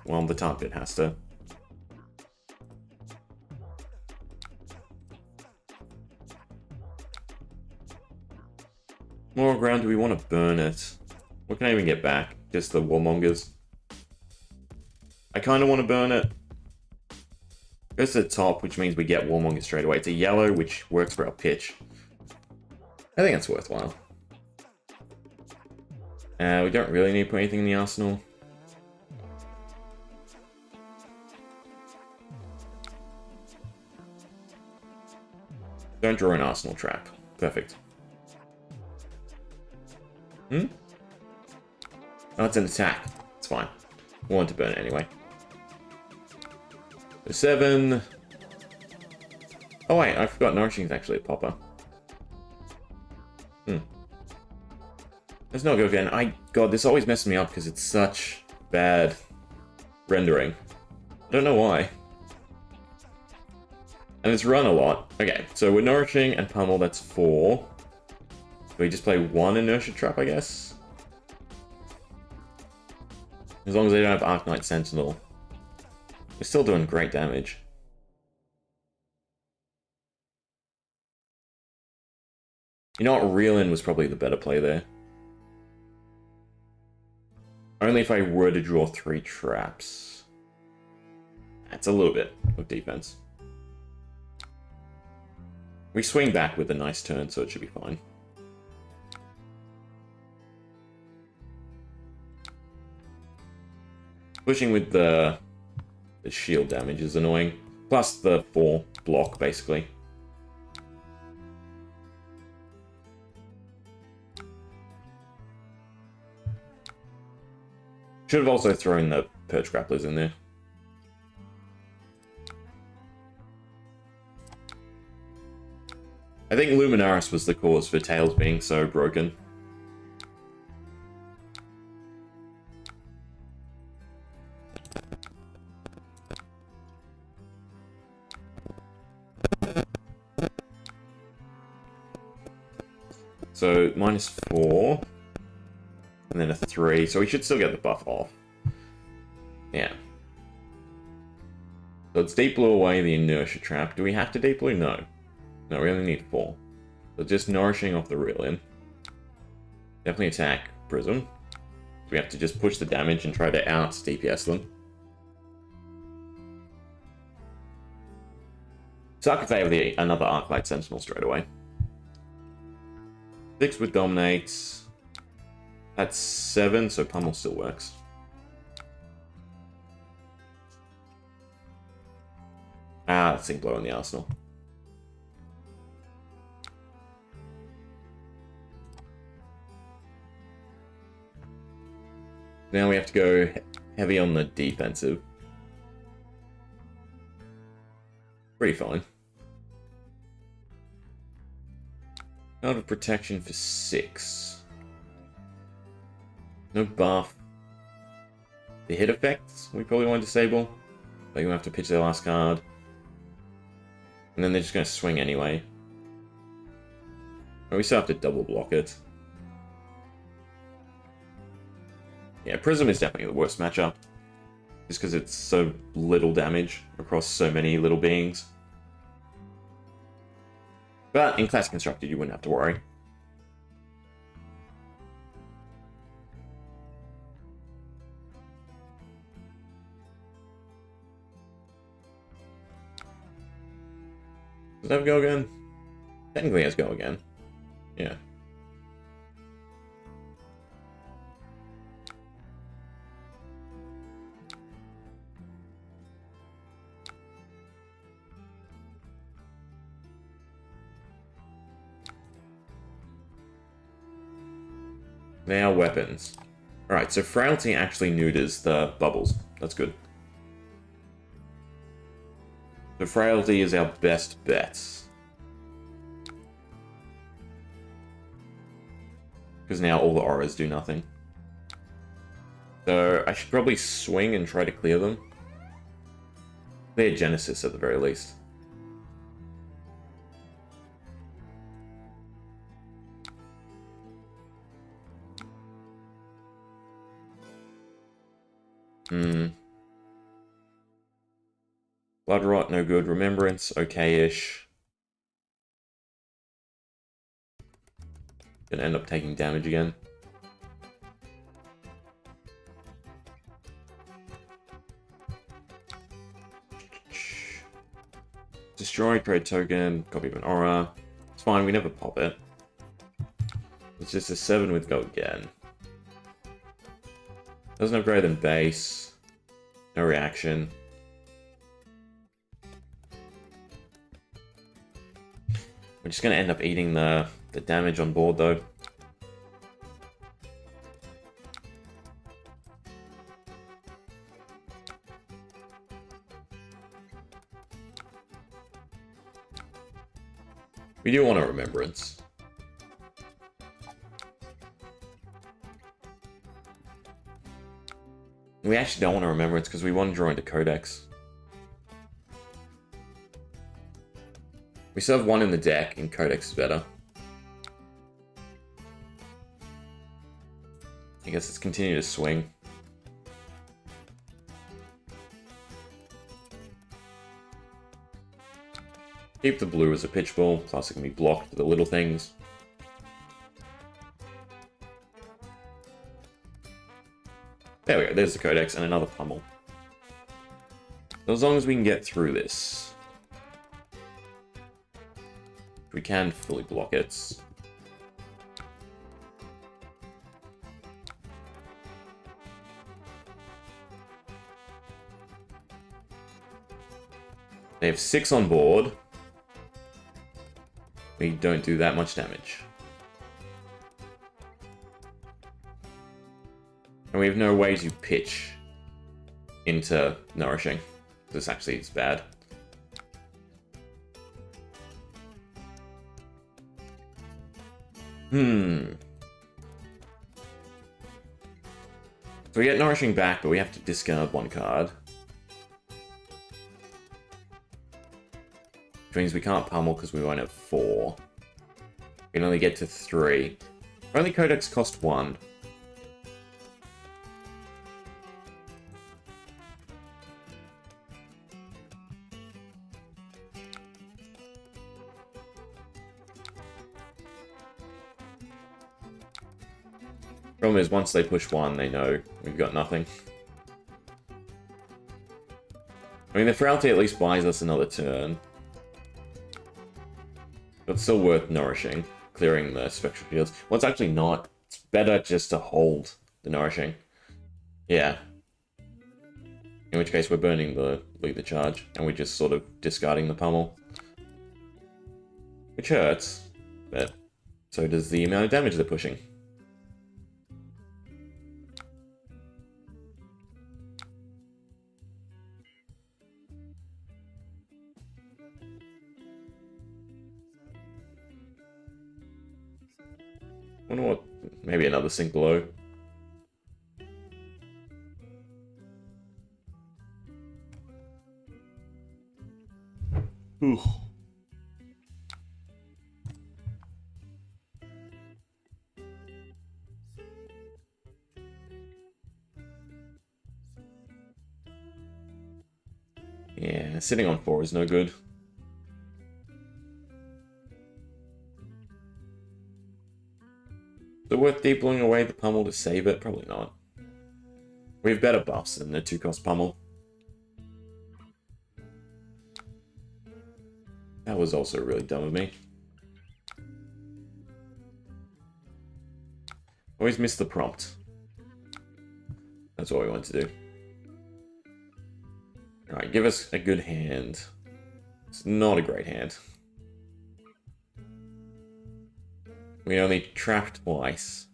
Well, the Tar Pit has to. More ground, do we want to burn it? What can I even get back? Just the Warmongers. I kind of want to burn it. Goes to the top, which means we get Warmongers straight away. It's a yellow, which works for our pitch. I think it's worthwhile. We don't really need to put anything in the arsenal. Don't draw an arsenal trap. Perfect. Hmm? Oh, it's an attack. It's fine. I want to burn it anyway. So 7. Oh wait, I forgot Nourishing is actually a popper. Let's not go again. God, this always messes me up because it's such bad rendering. I don't know why. And it's run a lot. Okay, so we're Nourishing and Pummel, that's 4. Do we just play 1 Inertia Trap, I guess? As long as they don't have Arknight Sentinel. We're still doing great damage. You know what? Reelin was probably the better play there. Only if I were to draw 3 traps. That's a little bit of defense. We swing back with a nice turn, so it should be fine. Pushing with the shield damage is annoying. Plus the 4 block, basically. Should have also thrown the Perch Grapplers in there. I think Luminaris was the cause for Tails being so broken. So, -4. And then a 3, so we should still get the buff off. Yeah. So it's Deep Blue away the Inertia Trap. Do we have to Deep Blue? No. No, we only need 4. So just Nourishing off the Reelin. Definitely attack Prism. We have to just push the damage and try to out-DPS them. Suck if they have another Arclight Sentinel straight away. 6 with Dominates. That's 7, so Pummel still works. Let's Sink Blow in the arsenal. Now we have to go heavy on the defensive. Pretty fine. Out of protection for 6. No buff. The hit effects we probably want to disable. They're going to have to pitch their last card. And then they're just going to swing anyway. But we still have to double block it. Yeah, Prism is definitely the worst matchup. Just because it's so little damage across so many little beings. But in Class Constructed, you wouldn't have to worry. Does that have go again? Technically it has go again. Yeah. Now weapons. Alright, so Frailty actually neuters the bubbles. That's good. So Frailty is our best bet. Because now all the auras do nothing. So I should probably swing and try to clear them. Clear Genesis at the very least. Blood Rot, no good. Remembrance, okay-ish. Gonna end up taking damage again. Destroy, trade token, copy of an aura. It's fine, we never pop it. just a 7 with Go Again. Doesn't have greater than base. No reaction. We're just going to end up eating the damage on board, though. We do want a Remembrance. We actually don't want a Remembrance because we want to draw into Codex. We still have one in the deck, and Codex is better. I guess let's continue to swing. Keep the blue as a pitch ball, plus it can be blocked for the little things. There we go, there's the Codex and another pummel. So as long as we can get through this. We can fully block it. They have 6 on board. We don't do that much damage. And we have no way to pitch into Nourishing. This actually is bad. So we get Nourishing back, but we have to discard 1 card. Which means we can't pummel because we won't have 4. We can only get to 3. Only Codex cost 1. Problem is, once they push 1, they know we've got nothing. I mean, the Frailty at least buys us another turn. But it's still worth Nourishing, clearing the Spectral Shields. Well, it's actually not. It's better just to hold the Nourishing. Yeah. In which case, we're burning the Lead the Charge, and we're just sort of discarding the pummel. Which hurts, but so does the amount of damage they're pushing. Wonder what, maybe another Klloo. Ooh. Yeah, sitting on 4 is no good. Is it worth deepling away the pummel to save it? Probably not. We have better buffs than the 2-cost pummel. That was also really dumb of me. Always miss the prompt. That's what we want to do. Alright, give us a good hand. It's not a great hand. We only trapped twice.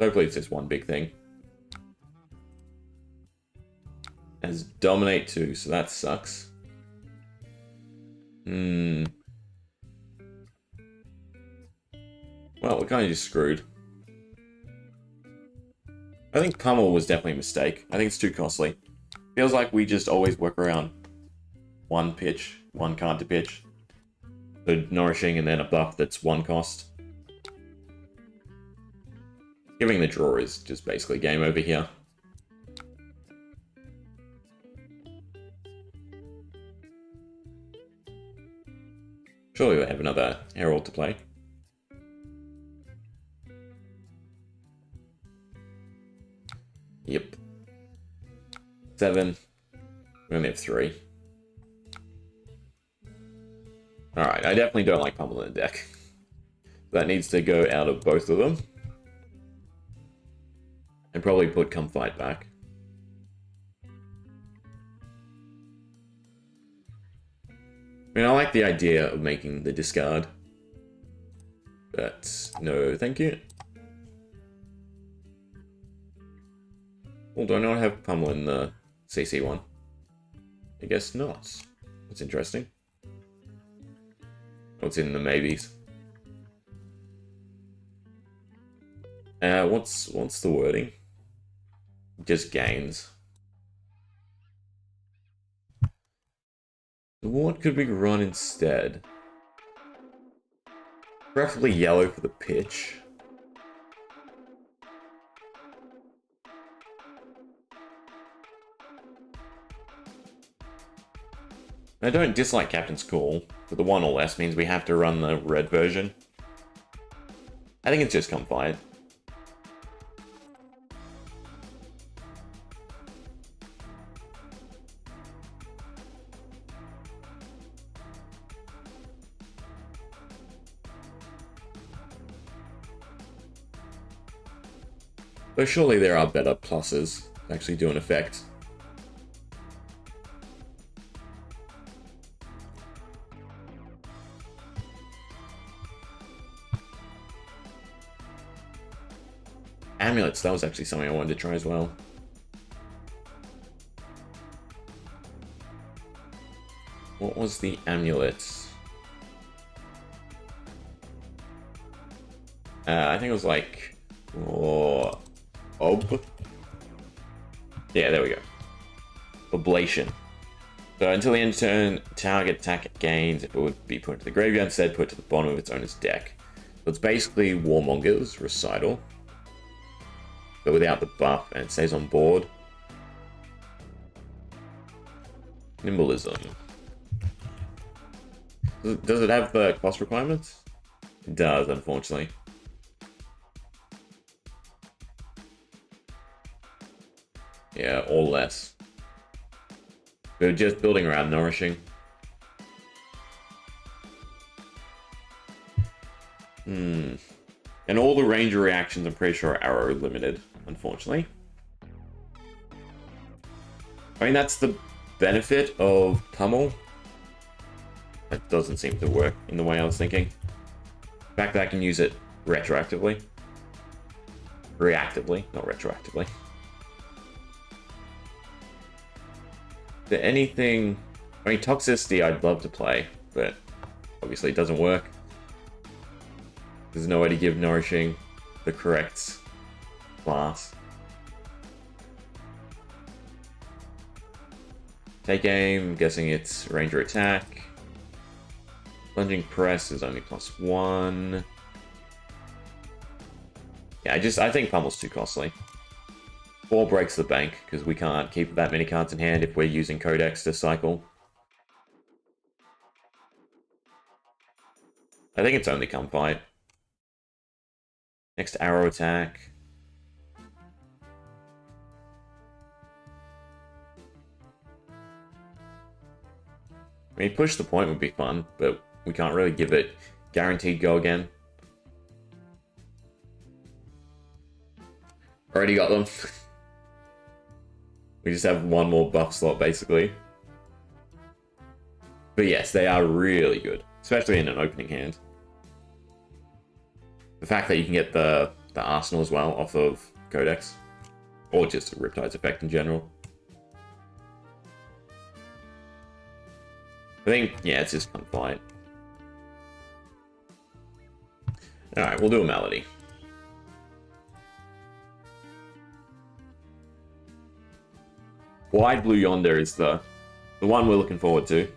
Hopefully it's just one big thing. As Dominate 2, so that sucks. Well, we're kind of just screwed. I think Pummel was definitely a mistake. I think it's too costly. Feels like we just always work around one card to pitch. So Nourishing and then a buff that's 1 cost. Giving the draw is just basically game over here. Surely they have another Herald to play. Yep. 7. We only have 3. Alright, I definitely don't like Pummel in the deck. That needs to go out of both of them. And probably put Come Fight back. I mean, I like the idea of making the discard. But no, thank you. Well, do I not have Pummel in the CC one? I guess not. That's interesting. What's in the maybes? What's the wording? Just gains. What could we run instead? Preferably yellow for the pitch. I don't dislike Captain's Call, but the 1 or less means we have to run the red version. I think it's just Come Fight. Though surely there are better pluses to actually do an effect. Amulets, that was actually something I wanted to try as well. What was the amulets? I think it was like... Yeah, there we go. Oblation. So until the end of turn, target attack gains. If it would be put to the graveyard instead, put to the bottom of its owner's deck. So it's basically Warmonger's Recital, but without the buff, and it stays on board. Nimbleism. Does it have the cost requirements? It does, unfortunately. Yeah, or less. We're just building around Nourishing. And all the ranger reactions, I'm pretty sure, are arrow limited, unfortunately. I mean, that's the benefit of Pummel. That doesn't seem to work in the way I was thinking. The fact that I can use it retroactively. Reactively, not retroactively. Is there anything... I mean, Toxicity I'd love to play, but obviously it doesn't work. There's no way to give Nourishing the correct class. Take aim, I'm guessing it's Ranger attack. Lunging Press is only +1. Yeah, I think Pummel's too costly. 4 breaks the bank, because we can't keep that many cards in hand if we're using Codex to cycle. I think it's only Come Fight. Next arrow attack. I mean, push the point would be fun, but we can't really give it guaranteed go again. Already got them. We just have one more buff slot, basically. But yes, they are really good, especially in an opening hand. The fact that you can get the Arsenal as well off of Codex, or just Riptide's effect in general. I think, yeah, it's just Come Fight. Alright, we'll do a Malady. Wide Blue Yonder is the one we're looking forward to.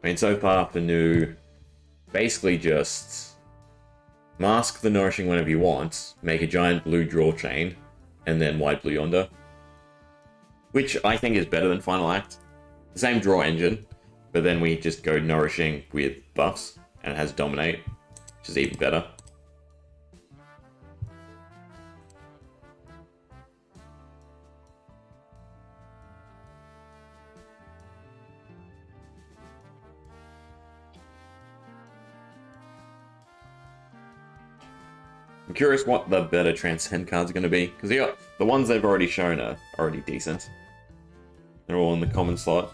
I mean, so far for new, basically just mask the Nourishing whenever you want, make a giant blue draw chain, and then Wide Blue Yonder. Which I think is better than Final Act. The same draw engine, but then we just go Nourishing with buffs, and it has Dominate, which is even better. I'm curious what the better Transcend cards are going to be, because the ones they've already shown are already decent. They're all in the common slot.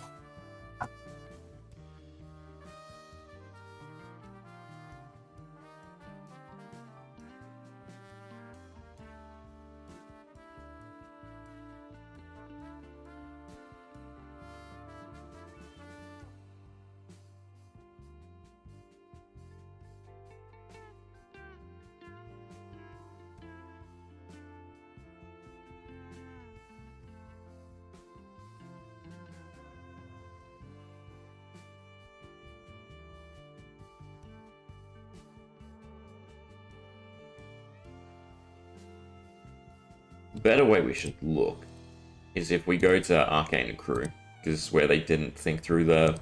Better way we should look is if we go to Arcane and Klloo, because this is where they didn't think through the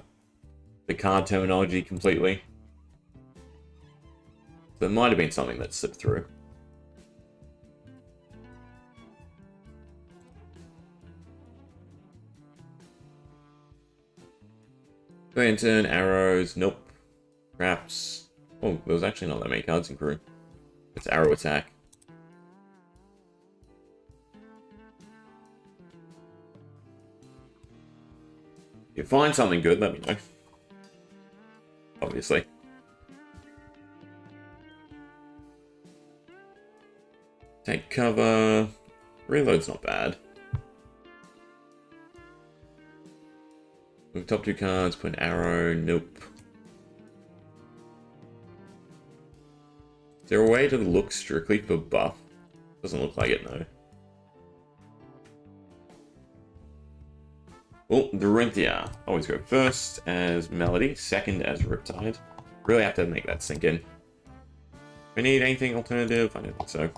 card terminology completely. So there might have been something that slipped through. Lantern, arrows, nope. Traps. Oh, there was actually not that many cards in Klloo. It's arrow attack. If you find something good, let me know. Obviously. Take cover. Reload's not bad. Move top two cards, put an arrow. Nope. Is there a way to look strictly for buff? Doesn't look like it, no. Well, Dorinthia. Always go first as Melody, second as Riptide. Really have to make that sink in. Do we need anything alternative? I don't think so.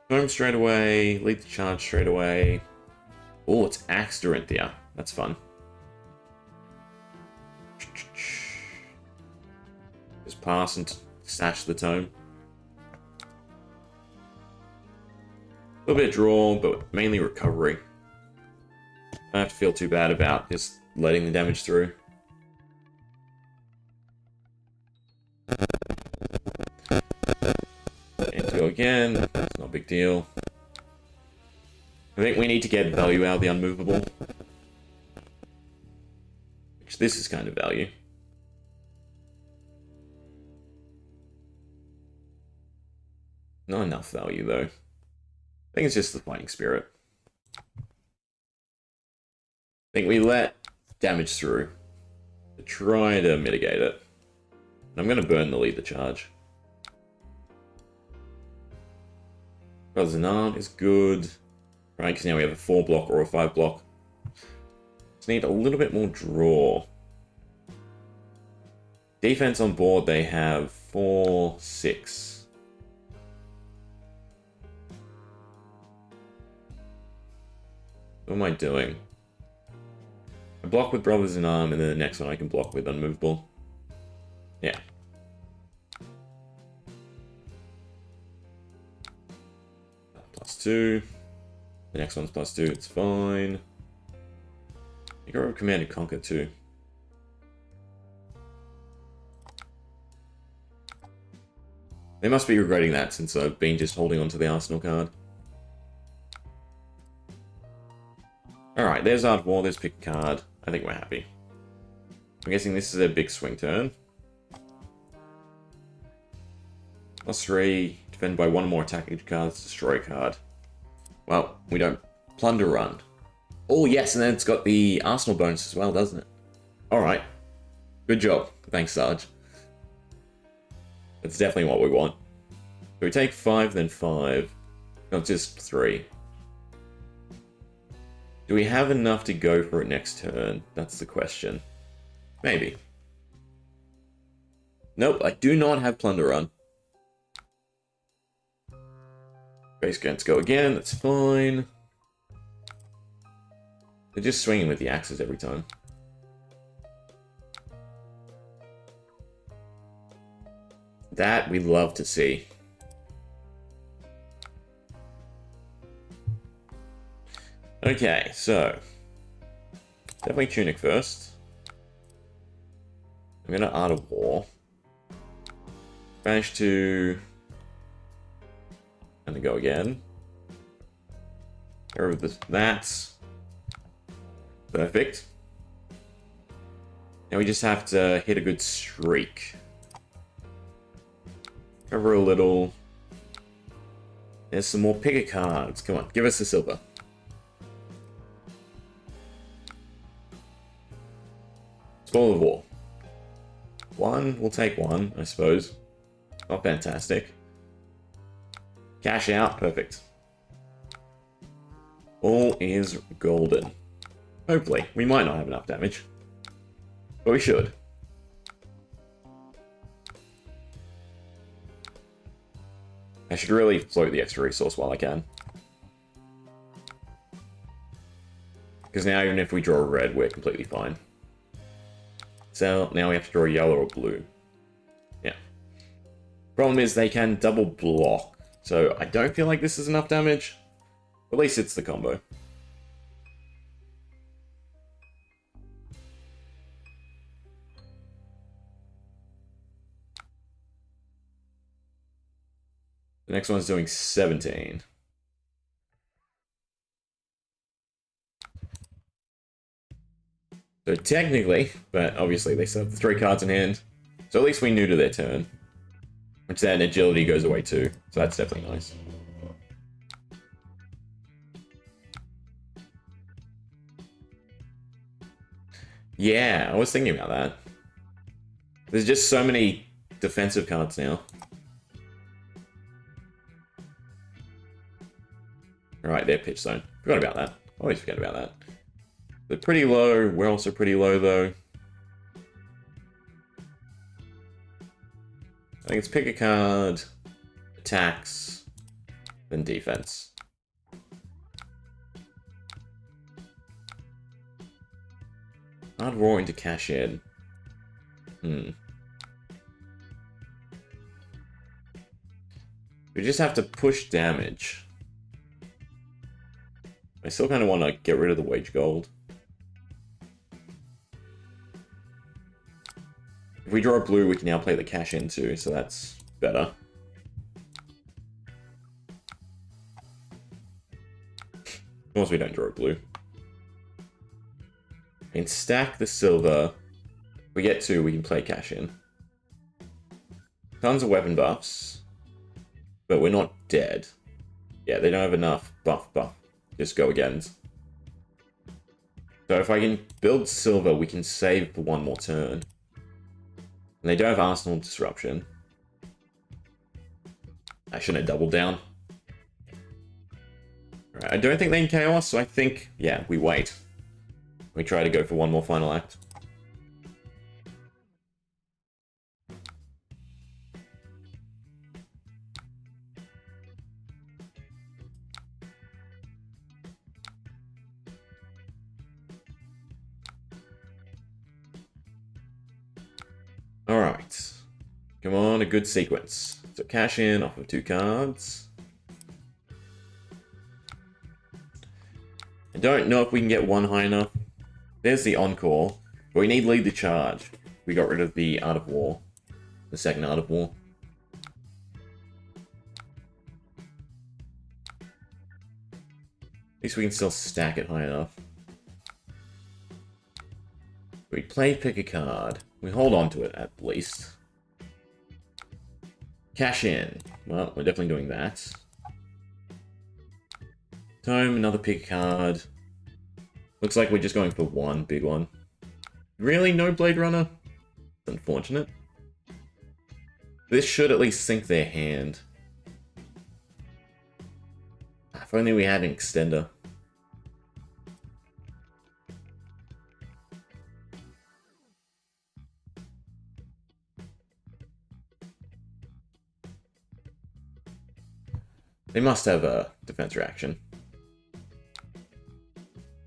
Home straight away, lead the charge straight away. Oh, it's Axe Dorinthia. That's fun. Just pass and stash the tome. A little bit of draw, but mainly recovery. I don't have to feel too bad about just letting the damage through. And go again. It's not a big deal. I think we need to get value out of the unmovable. Which this is kind of value. Not enough value though. I think it's just the fighting spirit. I think we let damage through to try to mitigate it. And I'm going to burn the lead the charge. Brothers in Arm is good. Right, because now we have a 4 block or a 5 block. Just need a little bit more draw. Defense on board, they have 4, 6. What am I doing? I block with Brothers in Arm, and then the next one I can block with Unmovable. Yeah. +2. The next one's +2, it's fine. You got Command and Conquer too. They must be regretting that since I've been just holding on to the Arsenal card. Alright, there's Art of War, there's pick a card. I think we're happy. I'm guessing this is a big swing turn. +3, defend by 1 or more attacking cards, destroy a card. Well, we don't plunder run. Oh yes, and then it's got the Arsenal bonus as well, doesn't it? Alright. Good job. Thanks, Sarge. That's definitely what we want. So we take 5, then 5. Not just 3. Do we have enough to go for it next turn? That's the question. Maybe. Nope, I do not have Plunder Run. Base Guns go again, that's fine. They're just swinging with the axes every time. That we love to see. Okay, so definitely Tunic first. I'm gonna Art of War. Manage to... Gonna go again. Get rid of this. That's perfect. Now we just have to hit a good streak. Cover a little. There's some more picker cards. Come on, give us the silver. Spoil of War. One, we'll take one, I suppose. Not fantastic. Cash out, perfect. All is golden. Hopefully. We might not have enough damage. But we should. I should really float the extra resource while I can. Because now even if we draw red, we're completely fine. So now we have to draw yellow or blue. Yeah. Problem is they can double block. So I don't feel like this is enough damage. At least it's the combo. The next one's doing 17. So technically, but obviously they still have the 3 cards in hand. So at least we knew to their turn. Which then agility goes away too. So that's definitely nice. Yeah, I was thinking about that. There's just so many defensive cards now. Alright, they're pitch zone. Forgot about that. Always forget about that. They're pretty low. We're also pretty low, though. I think it's pick a card, attacks, then defense. Hard roaring to cash in. We just have to push damage. I still kind of want to get rid of the wage gold. If we draw a blue, we can now play the cash in too, so that's better. Of course we don't draw a blue. And stack the silver. If we get 2, we can play cash in. Tons of weapon buffs. But we're not dead. Yeah, they don't have enough buff. Just go against. So if I can build silver, we can save for one more turn. And they don't have Arsenal Disruption. I shouldn't have doubled down. Right, I don't think they can KO us, so I think, yeah, we wait. We try to go for one more final act. Alright. Come on, a good sequence. So cash in off of 2 cards. I don't know if we can get 1 high enough. There's the Encore. But we need Lead the Charge. We got rid of the Art of War. The second Art of War. At least we can still stack it high enough. We play pick a card. We hold on to it at least. Cash in. Well, we're definitely doing that. Tome, another pick a card. Looks like we're just going for one big one. Really? No Blade Runner? It's unfortunate. This should at least sink their hand. If only we had an extender. They must have a defense reaction.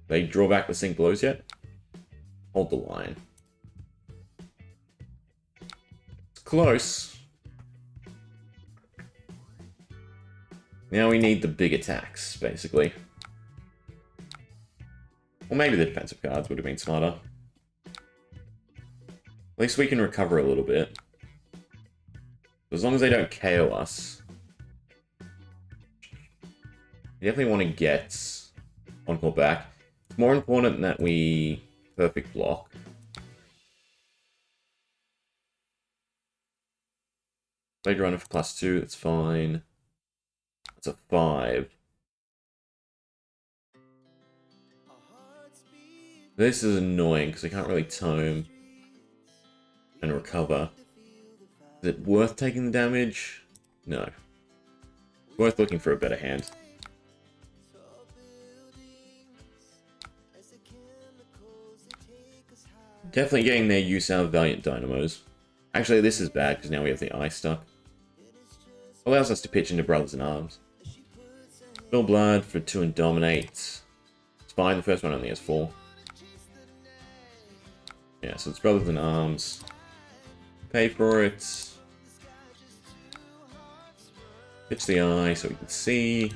They draw back the Sink Blows yet? Hold the line. It's close. Now we need the big attacks, basically. Or maybe the defensive cards would have been smarter. At least we can recover a little bit. As long as they don't KO us. We definitely want to get Encore back. It's more important that we perfect block. Blade Runner for +2, that's fine. That's a 5. This is annoying because I can't really tome and recover. Is it worth taking the damage? No. Worth looking for a better hand. Definitely getting their use out of Valiant Dynamos. Actually, this is bad because now we have the eye stuck. Allows us to pitch into Brothers in Arms. Spill Blood for 2 and Dominate. It's fine, the first one only has 4. Yeah, so it's Brothers in Arms. Pay for it. Pitch the eye so we can see.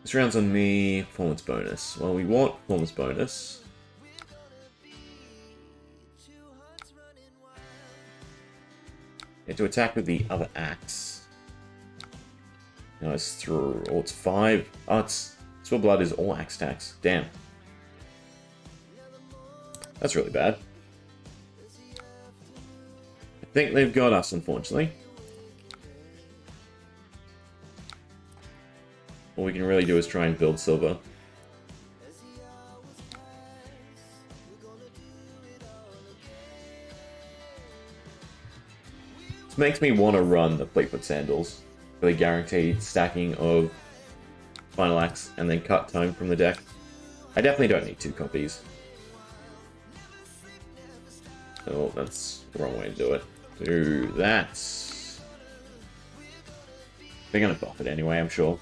This round's on me. Performance bonus. Well, we want performance bonus. To attack with the other axe. No, it's through. Oh, it's 5. Oh, it's Spill Blood is all axe attacks. Damn. That's really bad. I think they've got us, unfortunately. All we can really do is try and build silver. This makes me want to run the Fleetfoot Sandals for the guaranteed stacking of Final Axe and then cut tome from the deck. I definitely don't need 2 copies. Oh, that's the wrong way to do it. Do that. They're going to buff it anyway, I'm sure.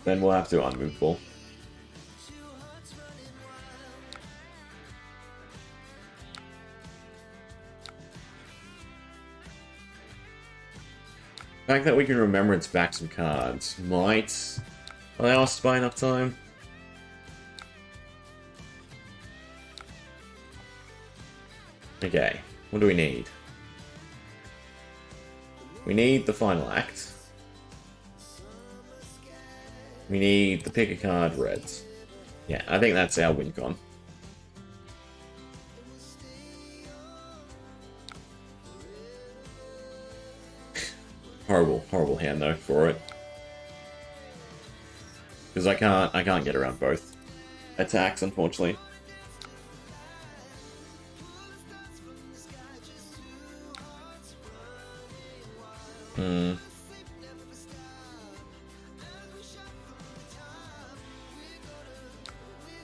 Then we'll have to unmovable. The fact that we can remembrance back some cards might allow us to buy enough time. Okay, what do we need? We need the Final Act. We need the pick a card reds. Yeah, I think that's our win con. Horrible hand though for it. Because I can't get around both attacks, unfortunately.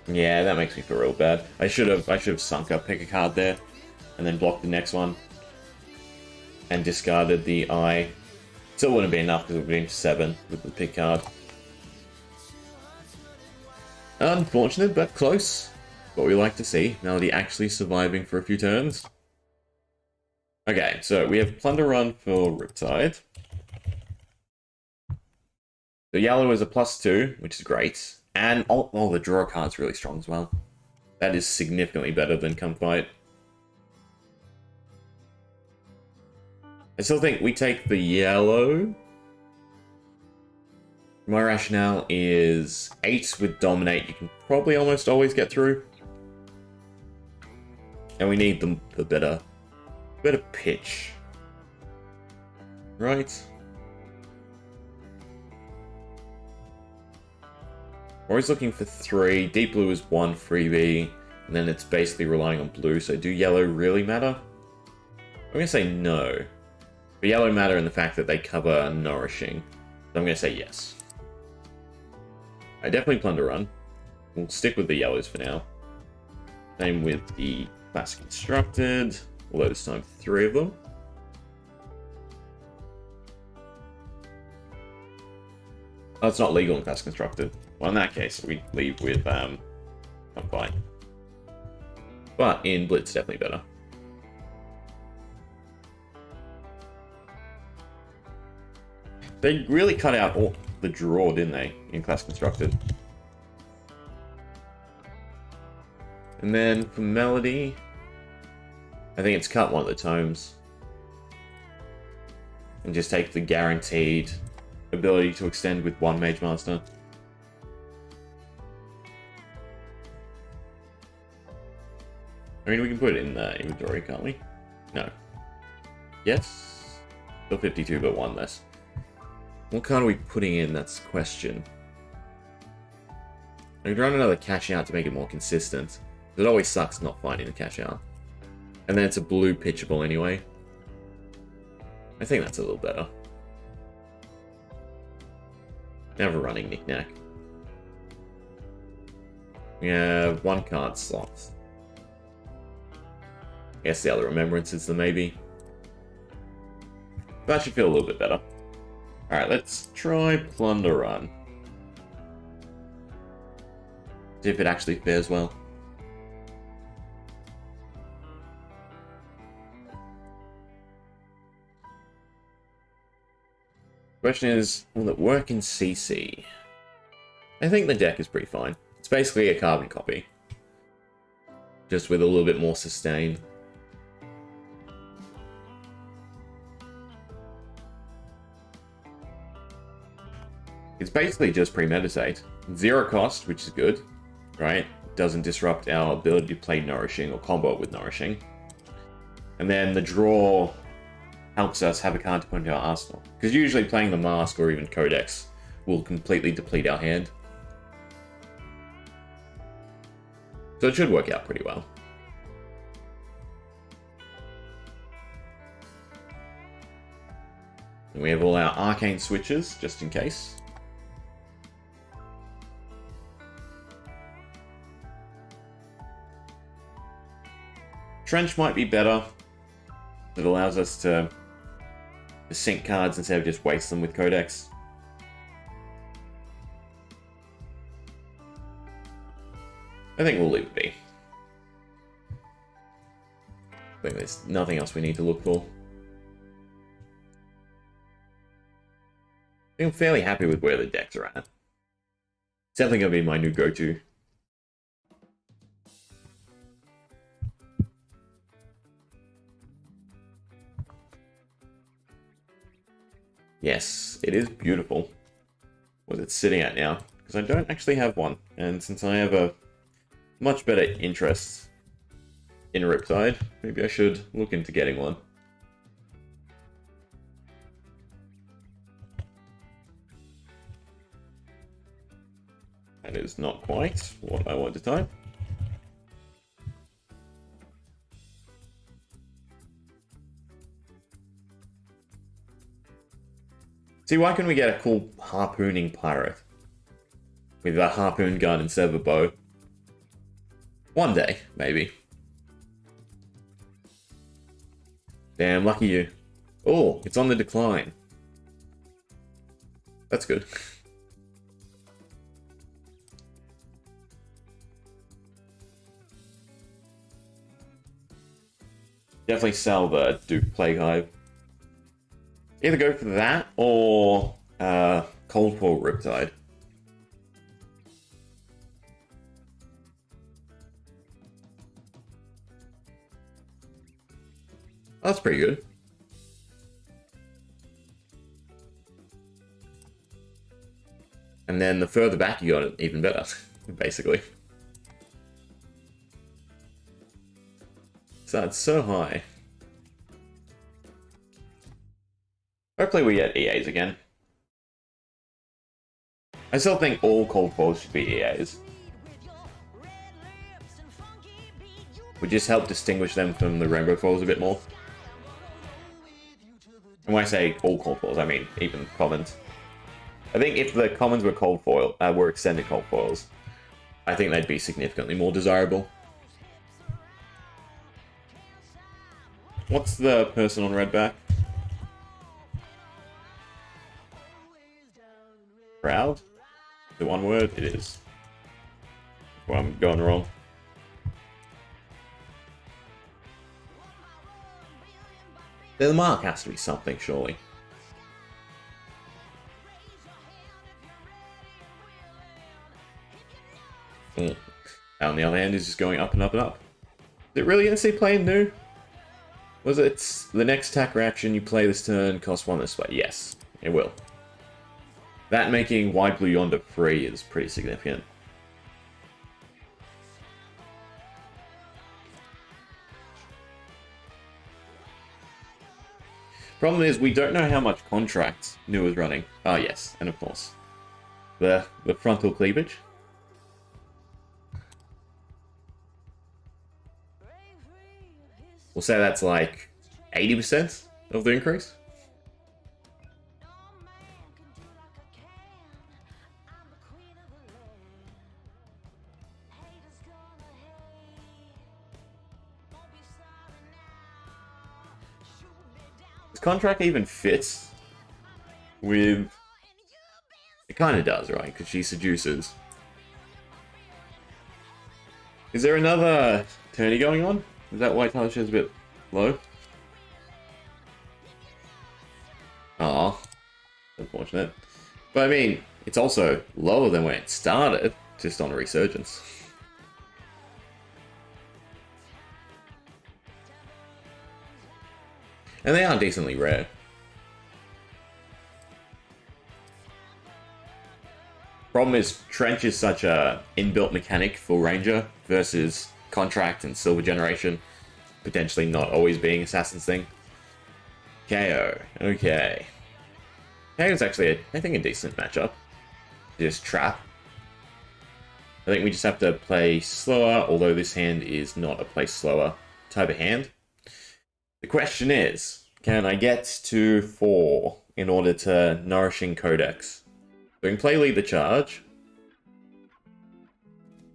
Yeah, that makes me feel real bad. I should have sunk up, pick a card there, and then blocked the next one, and discarded the eye. Still wouldn't be enough because it would have been 7 with the pick card. Unfortunate, but close. What we like to see. Melody actually surviving for a few turns. Okay, so we have Plunder Run for Riptide. The yellow is a +2, which is great. And the draw card's really strong as well. That is significantly better than Come Fight. I still think we take the yellow. My rationale is 8 with Dominate, you can probably almost always get through. And we need the better pitch. Right? We're always looking for 3. Deep Blue is 1 freebie, and then it's basically relying on blue, so do yellow really matter? I'm going to say no. But yellow matter in the fact that they cover nourishing. So I'm going to say yes. I definitely Plunder Run. We'll stick with the yellows for now. Same with the Classic Constructed. Although this time 3 of them. Oh, it's not legal in Classic Constructed. Well, in that case, we leave with Come Fight. But in Blitz, definitely better. They really cut out all the draw, didn't they, in Class Constructed? And then for Melody, I think it's cut one of the tomes. And just take the guaranteed ability to extend with one Mage Master. I mean, we can put it in the inventory, can't we? No. Yes? Still 52, but one less. What card are we putting in? That's the question. I could run another cash out to make it more consistent. It always sucks not finding the cash out. And then it's a blue pitchable anyway. I think that's a little better. Never running knick-knack. We have one card slots. I guess the other remembrance is the maybe. That should feel a little bit better. Alright, let's try Plunder Run. See if it actually fares well. Question is, will it work in CC? I think the deck is pretty fine. It's basically a carbon copy. Just with a little bit more sustain. It's basically just premeditate. Zero cost, which is good, right? Doesn't disrupt our ability to play Nourishing or combo it with Nourishing. And then the draw helps us have a card to put into our arsenal. Because usually playing the Mask or even Codex will completely deplete our hand. So it should work out pretty well. And we have all our arcane switches, just in case. Trench might be better. It allows us to sync cards instead of just waste them with Codex. I think we'll leave it be. I think there's nothing else we need to look for. I think I'm fairly happy with where the decks are at. It's definitely going to be my new go-to. Yes, it is beautiful. What's it sitting at now? Because I don't actually have one. And since I have a much better interest in Riptide, maybe I should look into getting one. That is not quite what I want to type. See, why couldn't we get a cool harpooning pirate? With a harpoon gun instead of a bow? One day, maybe. Damn, lucky you. Oh, it's on the decline. That's good. Definitely sell the Duke Plague Hive. Either go for that or Cold Fall Riptide. That's pretty good. And then the further back you got it, even better, basically. So it's so high. Hopefully we get EAs again. I still think all Cold Falls should be EAs. Would just help distinguish them from the Rainbow Falls a bit more. And when I say all Cold Falls, I mean even commons. I think if the commons were Cold Foil, were extended Cold Foils, I think they'd be significantly more desirable. What's the person on red back? Proud? The one word? It is. Well, I'm going wrong. The mark has to be something, surely. On the other hand, is just going up and up and up. Is it really going to see playing new? Was it the next attack reaction you play this turn costs 1 display? Yes, it will. That making White Blue Yonder free is pretty significant. Problem is, we don't know how much contract New is running. Ah, yes, and of course, the frontal cleavage. We'll say that's like 80% of the increase. This contract even fits with... It kind of does, right? Because she seduces. Is there another tourney going on? Is that why Talishar is a bit low? Ah, unfortunate. But I mean, it's also lower than when it started, just on a resurgence. And they are decently rare. Problem is, Trench is such a inbuilt mechanic for Ranger versus Contract and Silver Generation, potentially not always being Assassin's thing. KO. Okay. KO is actually, I think, a decent matchup. Just Trap. I think we just have to play slower, although this hand is not a play slower type of hand. The question is, can I get to 4 in order to Nourishing Codex? We can play Lead the Charge.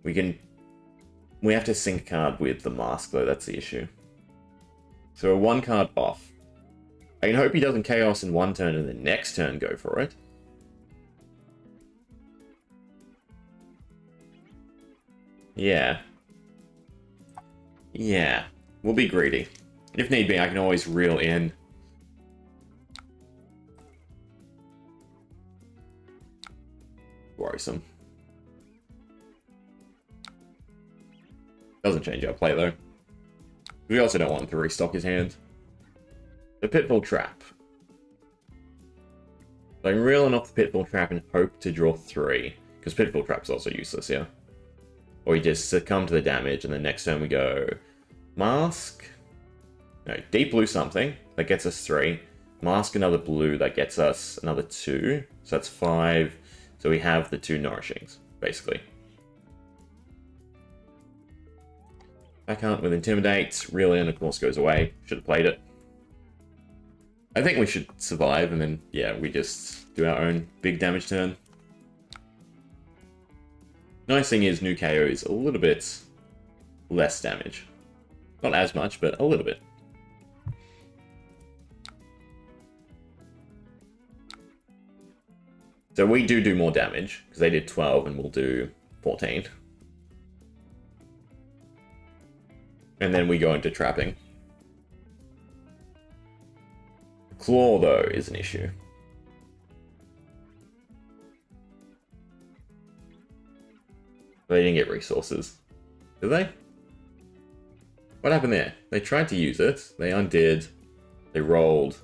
We have to sync card with the mask, though, that's the issue. So we're 1 card off. I can hope he doesn't Chaos in 1 turn and the next turn go for it. Yeah. Yeah. We'll be greedy. If need be, I can always reel in. Worrisome. Doesn't change our play, though. We also don't want him to restock his hand. The Pitfall Trap. So I'm reeling off the Pitfall Trap and hope to draw 3. Because Pitfall Trap's also useless here. Or we just succumb to the damage, and the next turn we go... Mask? No, Deep Blue something. That gets us 3. Mask another blue, that gets us another 2. So that's 5. So we have the 2 Nourishings, basically. Backhand with Intimidate, really, and of course goes away. Should have played it. I think we should survive, and then, yeah, we just do our own big damage turn. Nice thing is, new KO is a little bit less damage. Not as much, but a little bit. So we do more damage, because they did 12 and we'll do 14. And then we go into trapping. Klloo, though, is an issue. They didn't get resources. Did they? What happened there? They tried to use it. They undid. They rolled.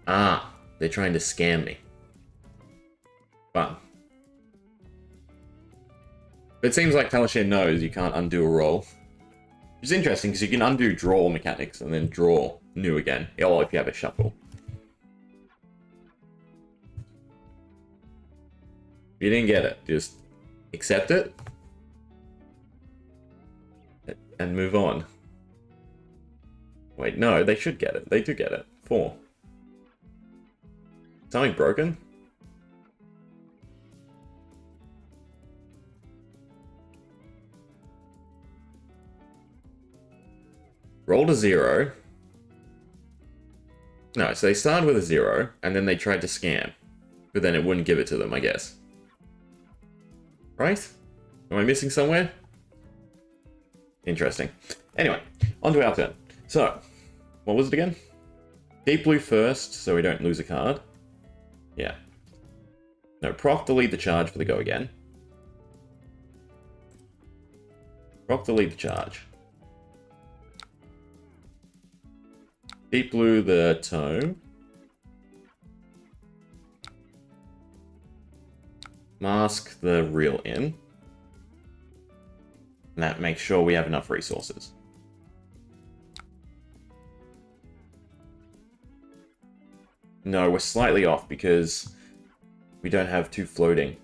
Ah, they're trying to scam me. Fun. But it seems like Talishar knows you can't undo a roll. Which is interesting, because you can undo draw mechanics and then draw new again. Or if you have a shuffle. If you didn't get it, just accept it. And move on. Wait, no, they should get it. They do get it. 4. Something broken? Rolled a 0. No, so they started with a 0, and then they tried to scam. But then it wouldn't give it to them, I guess. Right? Am I missing somewhere? Interesting. Anyway, on to our turn. So, what was it again? Deep Blue first, so we don't lose a card. Yeah. No, proc to Lead the Charge for the go again. Rock to lead the charge. Deep Blue the tome. Mask the reel in. And that makes sure we have enough resources. No, we're slightly off because we don't have 2 floating.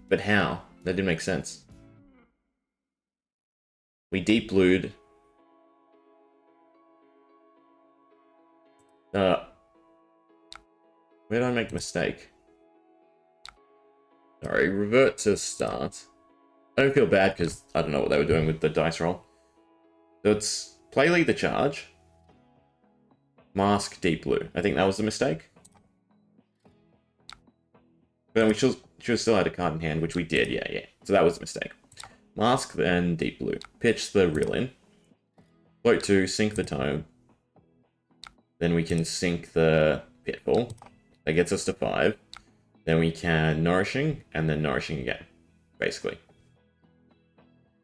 But how? That didn't make sense. We deep blued. Where did I make a mistake? Sorry, revert to start. I don't feel bad because I don't know what they were doing with the dice roll. So it's play lead the charge. Mask deep blue. I think that was the mistake. But then we should have still had a card in hand, which we did, yeah. So that was a mistake. Mask, then deep blue. Pitch the reel in. Float 2, sink the tome. Then we can sink the pitfall. That gets us to 5. Then we can nourishing, and then nourishing again. Basically.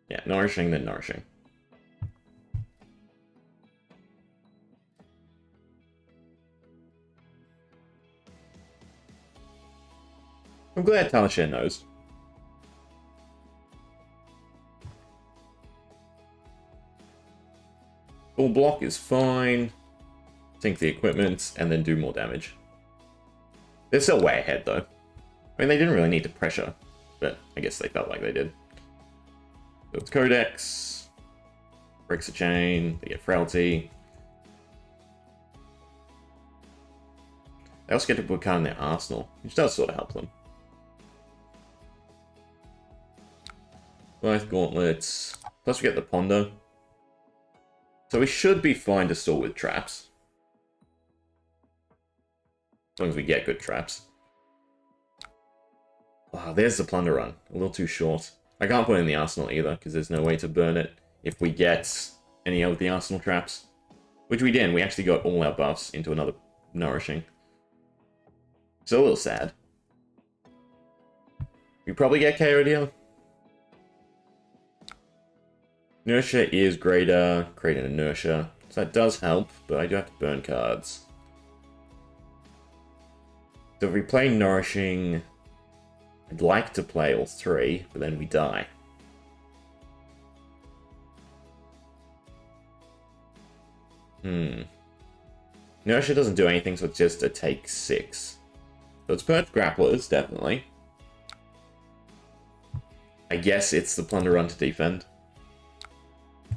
Yeah, nourishing, then nourishing. I'm glad Talishar knows. Full block is fine. Sink the equipment, and then do more damage. They're still way ahead, though. I mean, they didn't really need to pressure, but I guess they felt like they did. So it's Codex. Breaks a chain. They get Frailty. They also get to put a card in their arsenal, which does sort of help them. Both gauntlets. Plus we get the Ponder. So we should be fine to stall with traps. As long as we get good traps. Wow, there's the Plunder Run. A little too short. I can't put it in the arsenal either, because there's no way to burn it if we get any of the arsenal traps. Which we didn't. We actually got all our buffs into another nourishing. So a little sad. We probably get KO'd here. Inertia is greater. Create an inertia. So that does help, but I do have to burn cards. So if we play nourishing, I'd like to play all 3, but then we die. Inertia doesn't do anything, so it's just a take 6. So it's Perch Grapplers, definitely. I guess it's the Plunder Run to defend.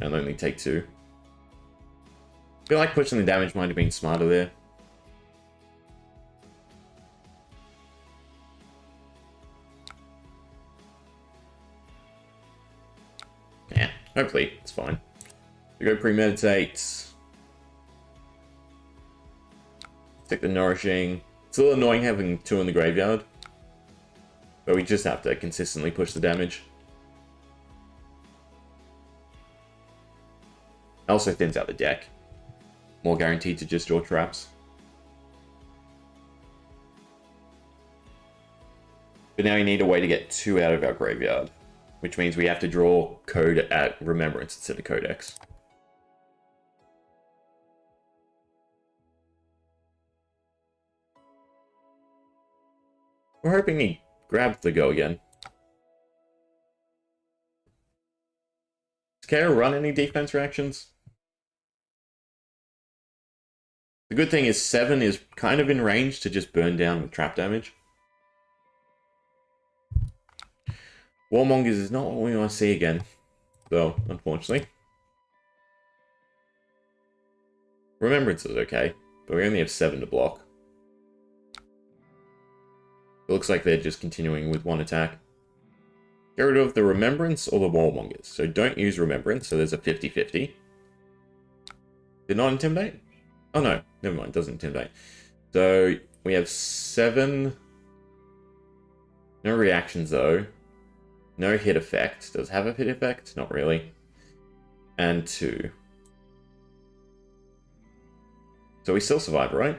And only take 2. I feel like pushing the damage might have been smarter there. Yeah, hopefully it's fine. We go premeditate. Take the nourishing. It's a little annoying having 2 in the graveyard. But we just have to consistently push the damage. Also thins out the deck. More guaranteed to just draw traps. But now we need a way to get 2 out of our graveyard. Which means we have to draw code at Remembrance instead of Codex. We're hoping he grabs the go again. Does KO run any defense reactions? The good thing is 7 is kind of in range to just burn down with trap damage. Warmongers is not what we want to see again, though, unfortunately. Remembrance is okay, but we only have 7 to block. It looks like they're just continuing with 1 attack. Get rid of the Remembrance or the Warmongers. So don't use Remembrance, so there's a 50-50. Did not Intimidate? Oh no, never mind, doesn't Intimidate. So we have 7. No reactions though. No hit effect. Does it have a hit effect? Not really. And 2. So we still survive, right?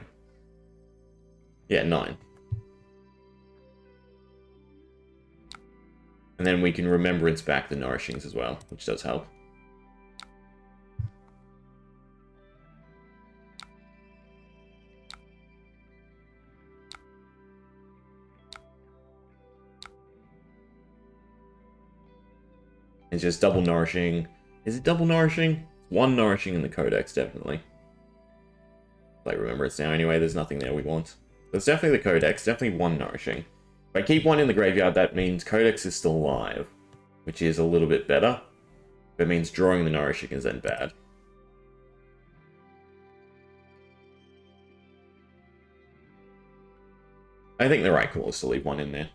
Yeah, 9. And then we can remembrance back the nourishings as well, which does help. It's just double nourishing. Is it double nourishing? One nourishing in the codex, definitely. I remember it's now anyway, there's nothing there we want. So it's definitely the codex, definitely one nourishing. If I keep one in the graveyard, that means codex is still alive, which is a little bit better. That means drawing the nourishing is then bad. I think the right call is to leave one in there.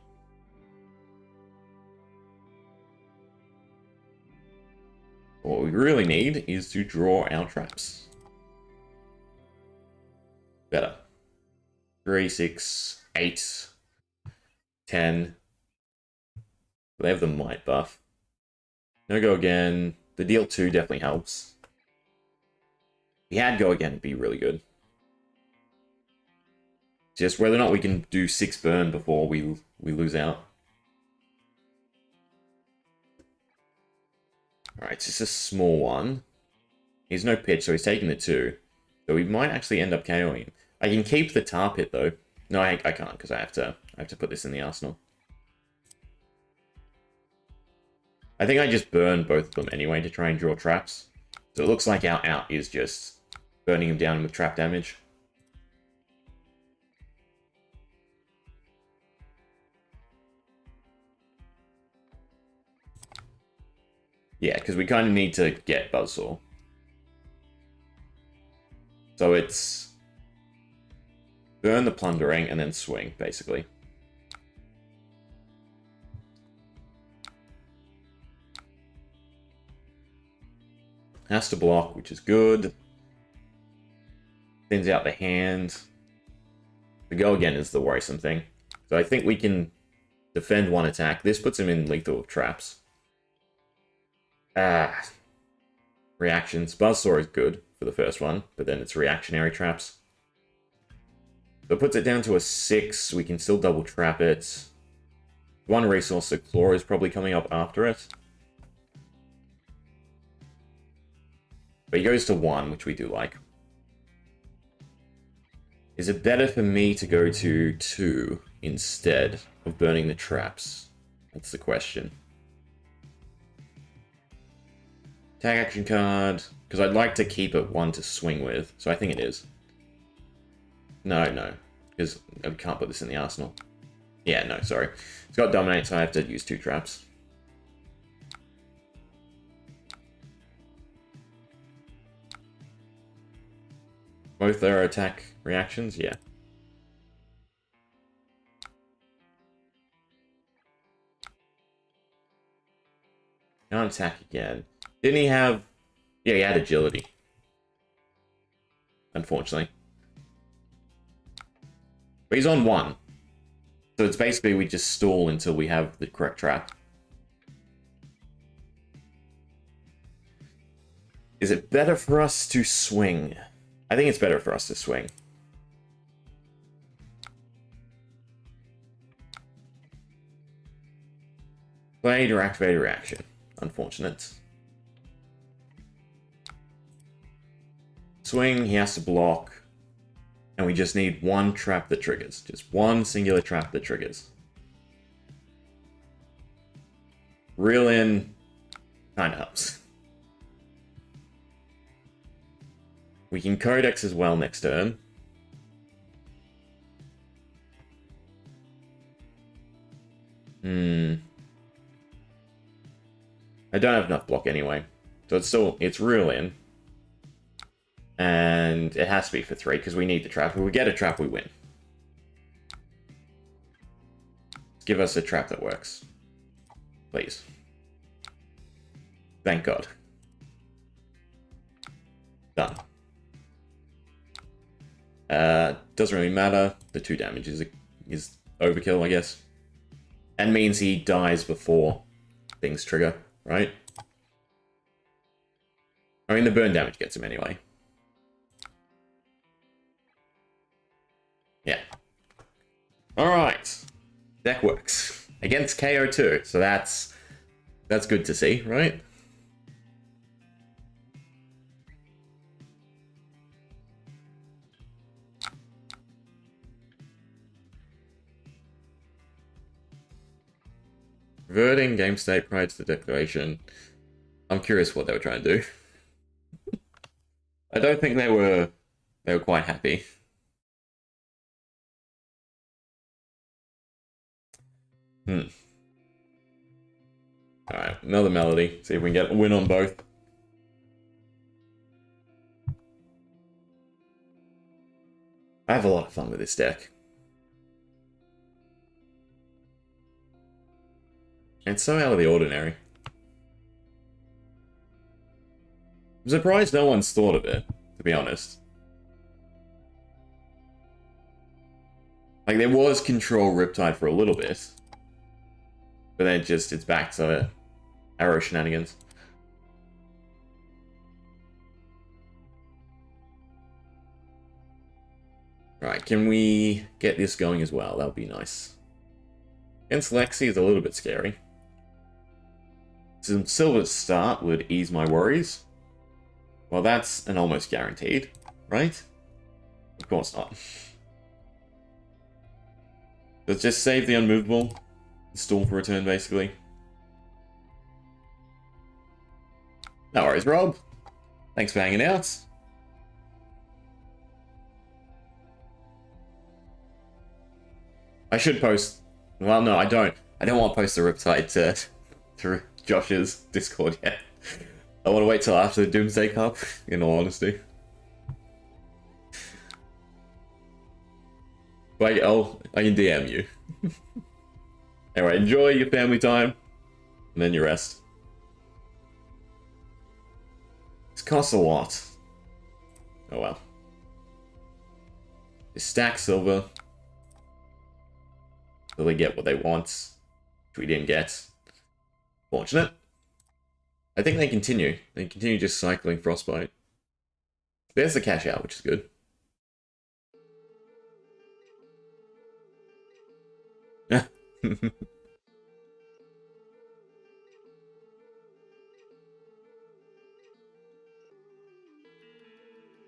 What we really need is to draw our traps. Better. 3, 6, 8, 10. They have the might buff. No go again. The deal 2 definitely helps. If he had go again, it'd be really good. Just whether or not we can do 6 burn before we lose out. Alright, it's just a small one. He's no pitch, so he's taking the 2. So we might actually end up KOing. I can keep the tar pit though. No, I can't because I have to put this in the arsenal. I think I just burn both of them anyway to try and draw traps. So it looks like our out is just burning him down with trap damage. Yeah, because we kind of need to get Buzzsaw. So it's burn the plundering and then swing, basically. Has to block, which is good. Thins out the hand. The go again is the worrisome thing. So I think we can defend one attack. This puts him in lethal traps. Reactions. Buzzsaw is good for the first one, but then it's reactionary traps. So it puts it down to a 6. We can still double trap it. One resource, so Klloo is probably coming up after it. But he goes to 1, which we do like. Is it better for me to go to 2 instead of burning the traps? That's the question. Tag action card, because I'd like to keep it 1 to swing with, so I think it is. No, because I can't put this in the arsenal. Yeah, no, sorry. It's got dominate, so I have to use 2 traps. Both are attack reactions, yeah. Can't attack again. Didn't he have... Yeah, he had agility. Unfortunately. But he's on 1. So it's basically we just stall until we have the correct trap. Is it better for us to swing? I think it's better for us to swing. Played or activated reaction. Unfortunate. Swing, he has to block. And we just need 1 trap that triggers. Just 1 singular trap that triggers. Reel in kind of helps. We can Codex as well next turn. I don't have enough block anyway. So it's Reel in. And it has to be for 3 because we need the trap. If we get a trap, we win. Give us a trap that works. Please. Thank God. Done. Doesn't really matter. The 2 damage is overkill, I guess. And means he dies before things trigger, right? I mean, the burn damage gets him anyway. Yeah. Alright. Deck works. against KO too. So that's good to see, right? Reverting game state prior to the declaration. I'm curious what they were trying to do. I don't think they were quite happy. Alright, another melody. See if we can get a win on both. I have a lot of fun with this deck. It's so out of the ordinary. I'm surprised no one's thought of it, to be honest. Like, there was control Riptide for a little bit. But then it's back to arrow shenanigans. Right, can we get this going as well? That would be nice. Against Lexi is a little bit scary. Some silver start would ease my worries. Well, that's an almost guaranteed, right? Of course not. Let's just save the unmovable. Stall for a turn, basically. No worries, Rob. Thanks for hanging out. I should post... Well, no, I don't. I don't want to post the Riptide to Josh's Discord yet. I want to wait till after the Doomsday Cup, in all honesty. But I can DM you. Anyway, enjoy your family time, and then you rest. This costs a lot. Oh well. They stack silver. So they get what they want, which we didn't get. Fortunate. I think they continue. They continue just cycling Frostbite. There's the cash out, which is good.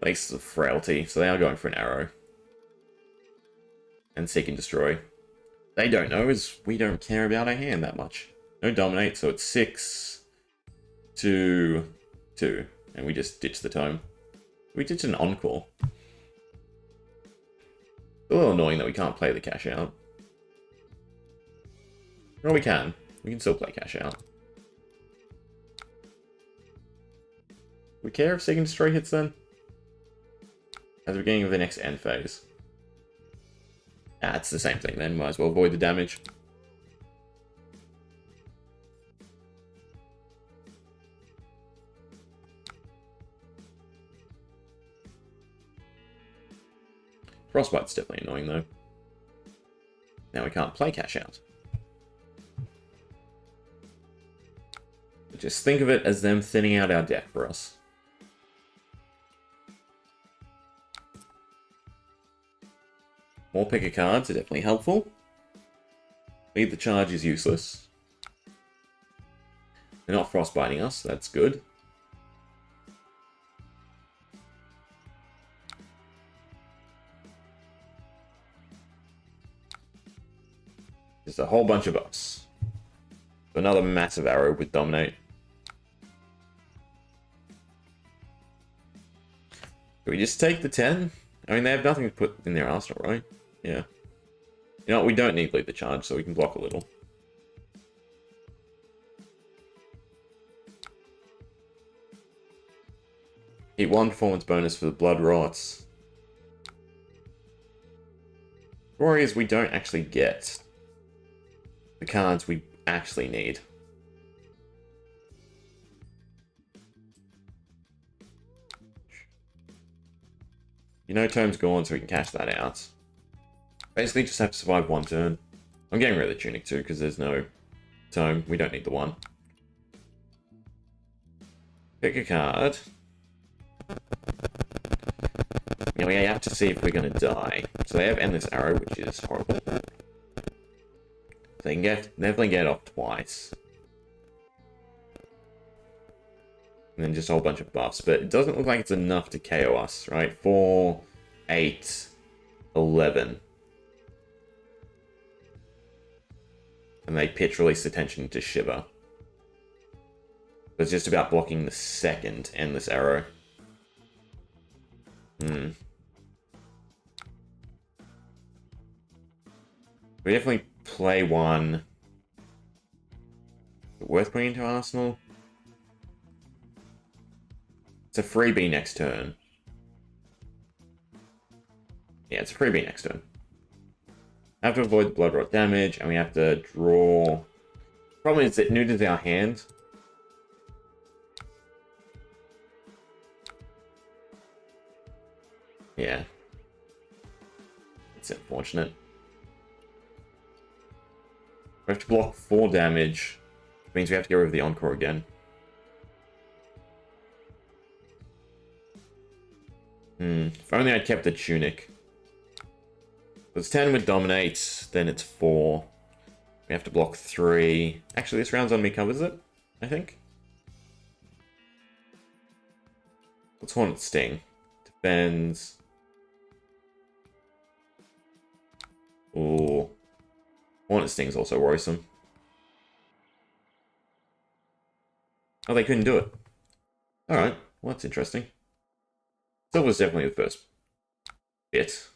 Thanks to frailty, so they are going for an arrow. And seek and destroy. They don't know, as we don't care about our hand that much. No dominate, so it's 6 to 2. And we just ditch the tome. We ditch an encore. A little annoying that we can't play the cash out. Well, we can. We can still play cash out. We care if Seek and Destroy hits then? At the beginning of the next end phase. Ah, it's the same thing then. Might as well avoid the damage. Frostbite's definitely annoying though. Now we can't play cash out. Just think of it as them thinning out our deck for us. More picker cards are definitely helpful. Lead the charge is useless. They're not frostbiting us, that's good. There's a whole bunch of us. Another massive arrow with Dominate. Do we just take the 10? I mean, they have nothing to put in their arsenal, right? Yeah. You know what, we don't need lead the charge, so we can block a little. Get 1 performance bonus for the Blood Rots. Warriors, we don't actually get the cards we actually need. You know Tome's gone, so we can cash that out. Basically, just have to survive 1 turn. I'm getting rid of the Tunic too, because there's no Tome. We don't need the 1. Pick a card. Now we have to see if we're going to die. So they have Endless Arrow, which is horrible. They can definitely get off twice. And then just a whole bunch of buffs. But it doesn't look like it's enough to KO us, right? 4, 8, 11. And they pitch release attention to Shiver. But it's just about blocking the second Endless Arrow. We definitely play one. Is it worth putting into Arsenal? It's a freebie next turn. Yeah, it's a freebie next turn. I have to avoid the Blood Rot damage, and we have to draw... Problem is, it neuters our hand. Yeah. It's unfortunate. We have to block 4 damage, which means we have to get rid of the Encore again. If only I'd kept the Tunic. If it's 10 with Dominate, then it's 4. We have to block 3. Actually, this round's on me covers it, I think. What's Hornet Sting? Defends. Ooh. Hornet Sting's also worrisome. Oh, they couldn't do it. Alright, well that's interesting. Silver's definitely the first bit.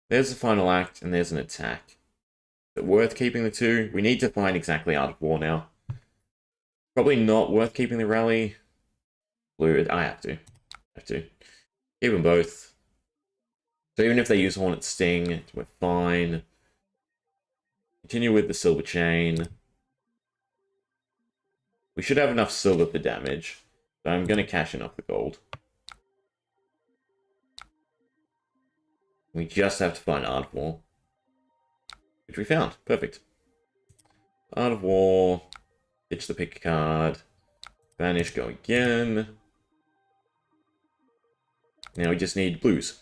There's the final act, and there's an attack. Is it worth keeping the two? We need to find exactly Art of War now. Probably not worth keeping the rally. Blue, I have to. Keep them both. So even if they use Hornet Sting, we're fine. Continue with the Silver Chain. We should have enough silver for damage. So I'm going to cash in off the gold. We just have to find Art of War. Which we found. Perfect. Art of War. Pitch the pick card. Banish, go again. Now we just need blues.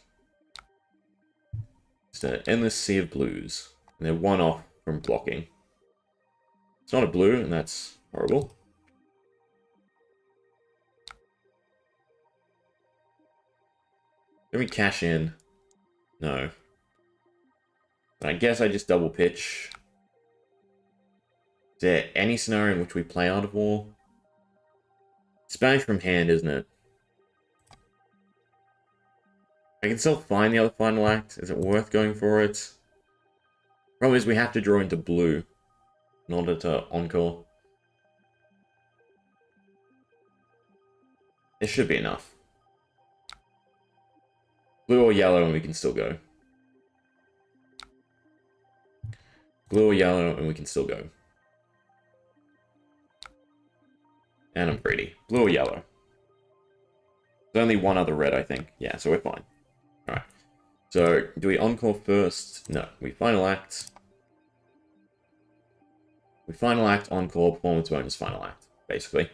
It's an endless sea of blues. And they're 1 off from blocking. It's not a blue, and that's horrible. Let me cash in. No. But I guess I just double pitch. Is there any scenario in which we play Art of War? It's banish from hand, isn't it? I can still find the other final act. Is it worth going for it? Problem is we have to draw into blue in order to encore. This should be enough. Blue or yellow and we can still go. Blue or yellow and we can still go. And I'm greedy. Blue or yellow. There's only one other red, I think. Yeah, so we're fine. Alright. So, do we encore first? No. We final act. We final act, encore, performance bonus, final act, basically.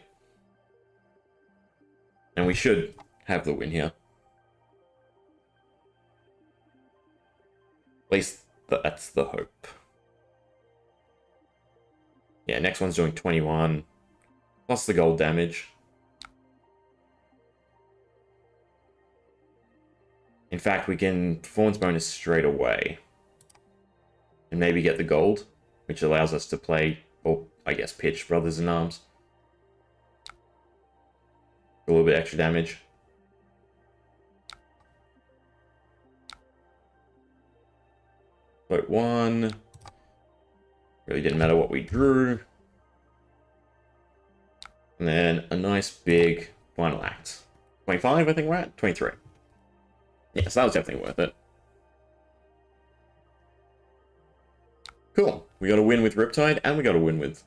And we should have the win here. At least that's the hope. Yeah, next one's doing 21. Plus the gold damage. In fact, we can performance bonus straight away. And maybe get the gold, which allows us to play, or I guess pitch Brothers in Arms. A little bit extra damage. Vote 1. Really didn't matter what we drew. And then a nice big final act. 25, I think we're at? 23. Yes, that was definitely worth it. Cool. We got a win with Riptide, and we got a win with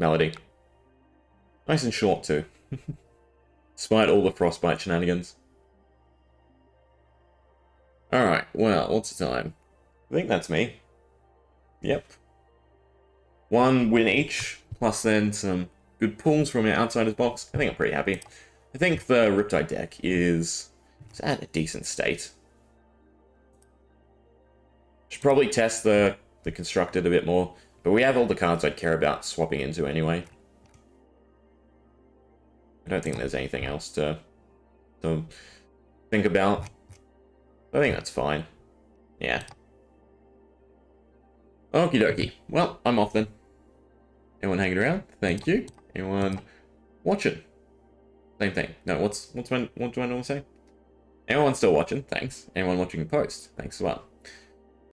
Melody. Nice and short, too. Despite all the Frostbite shenanigans. Alright, well, what's the time? I think that's me. Yep. 1 win each, plus then some good pulls from our Outsider's box. I think I'm pretty happy. I think the Riptide deck is at a decent state. Should probably test the constructed a bit more. But we have all the cards I'd care about swapping into anyway. I don't think there's anything else to think about. I think that's fine. Yeah. Okie dokie. Well, I'm off then. Anyone hanging around? Thank you. Anyone watching? Same thing. No, what do I normally say? Anyone still watching? Thanks. Anyone watching the post? Thanks as well.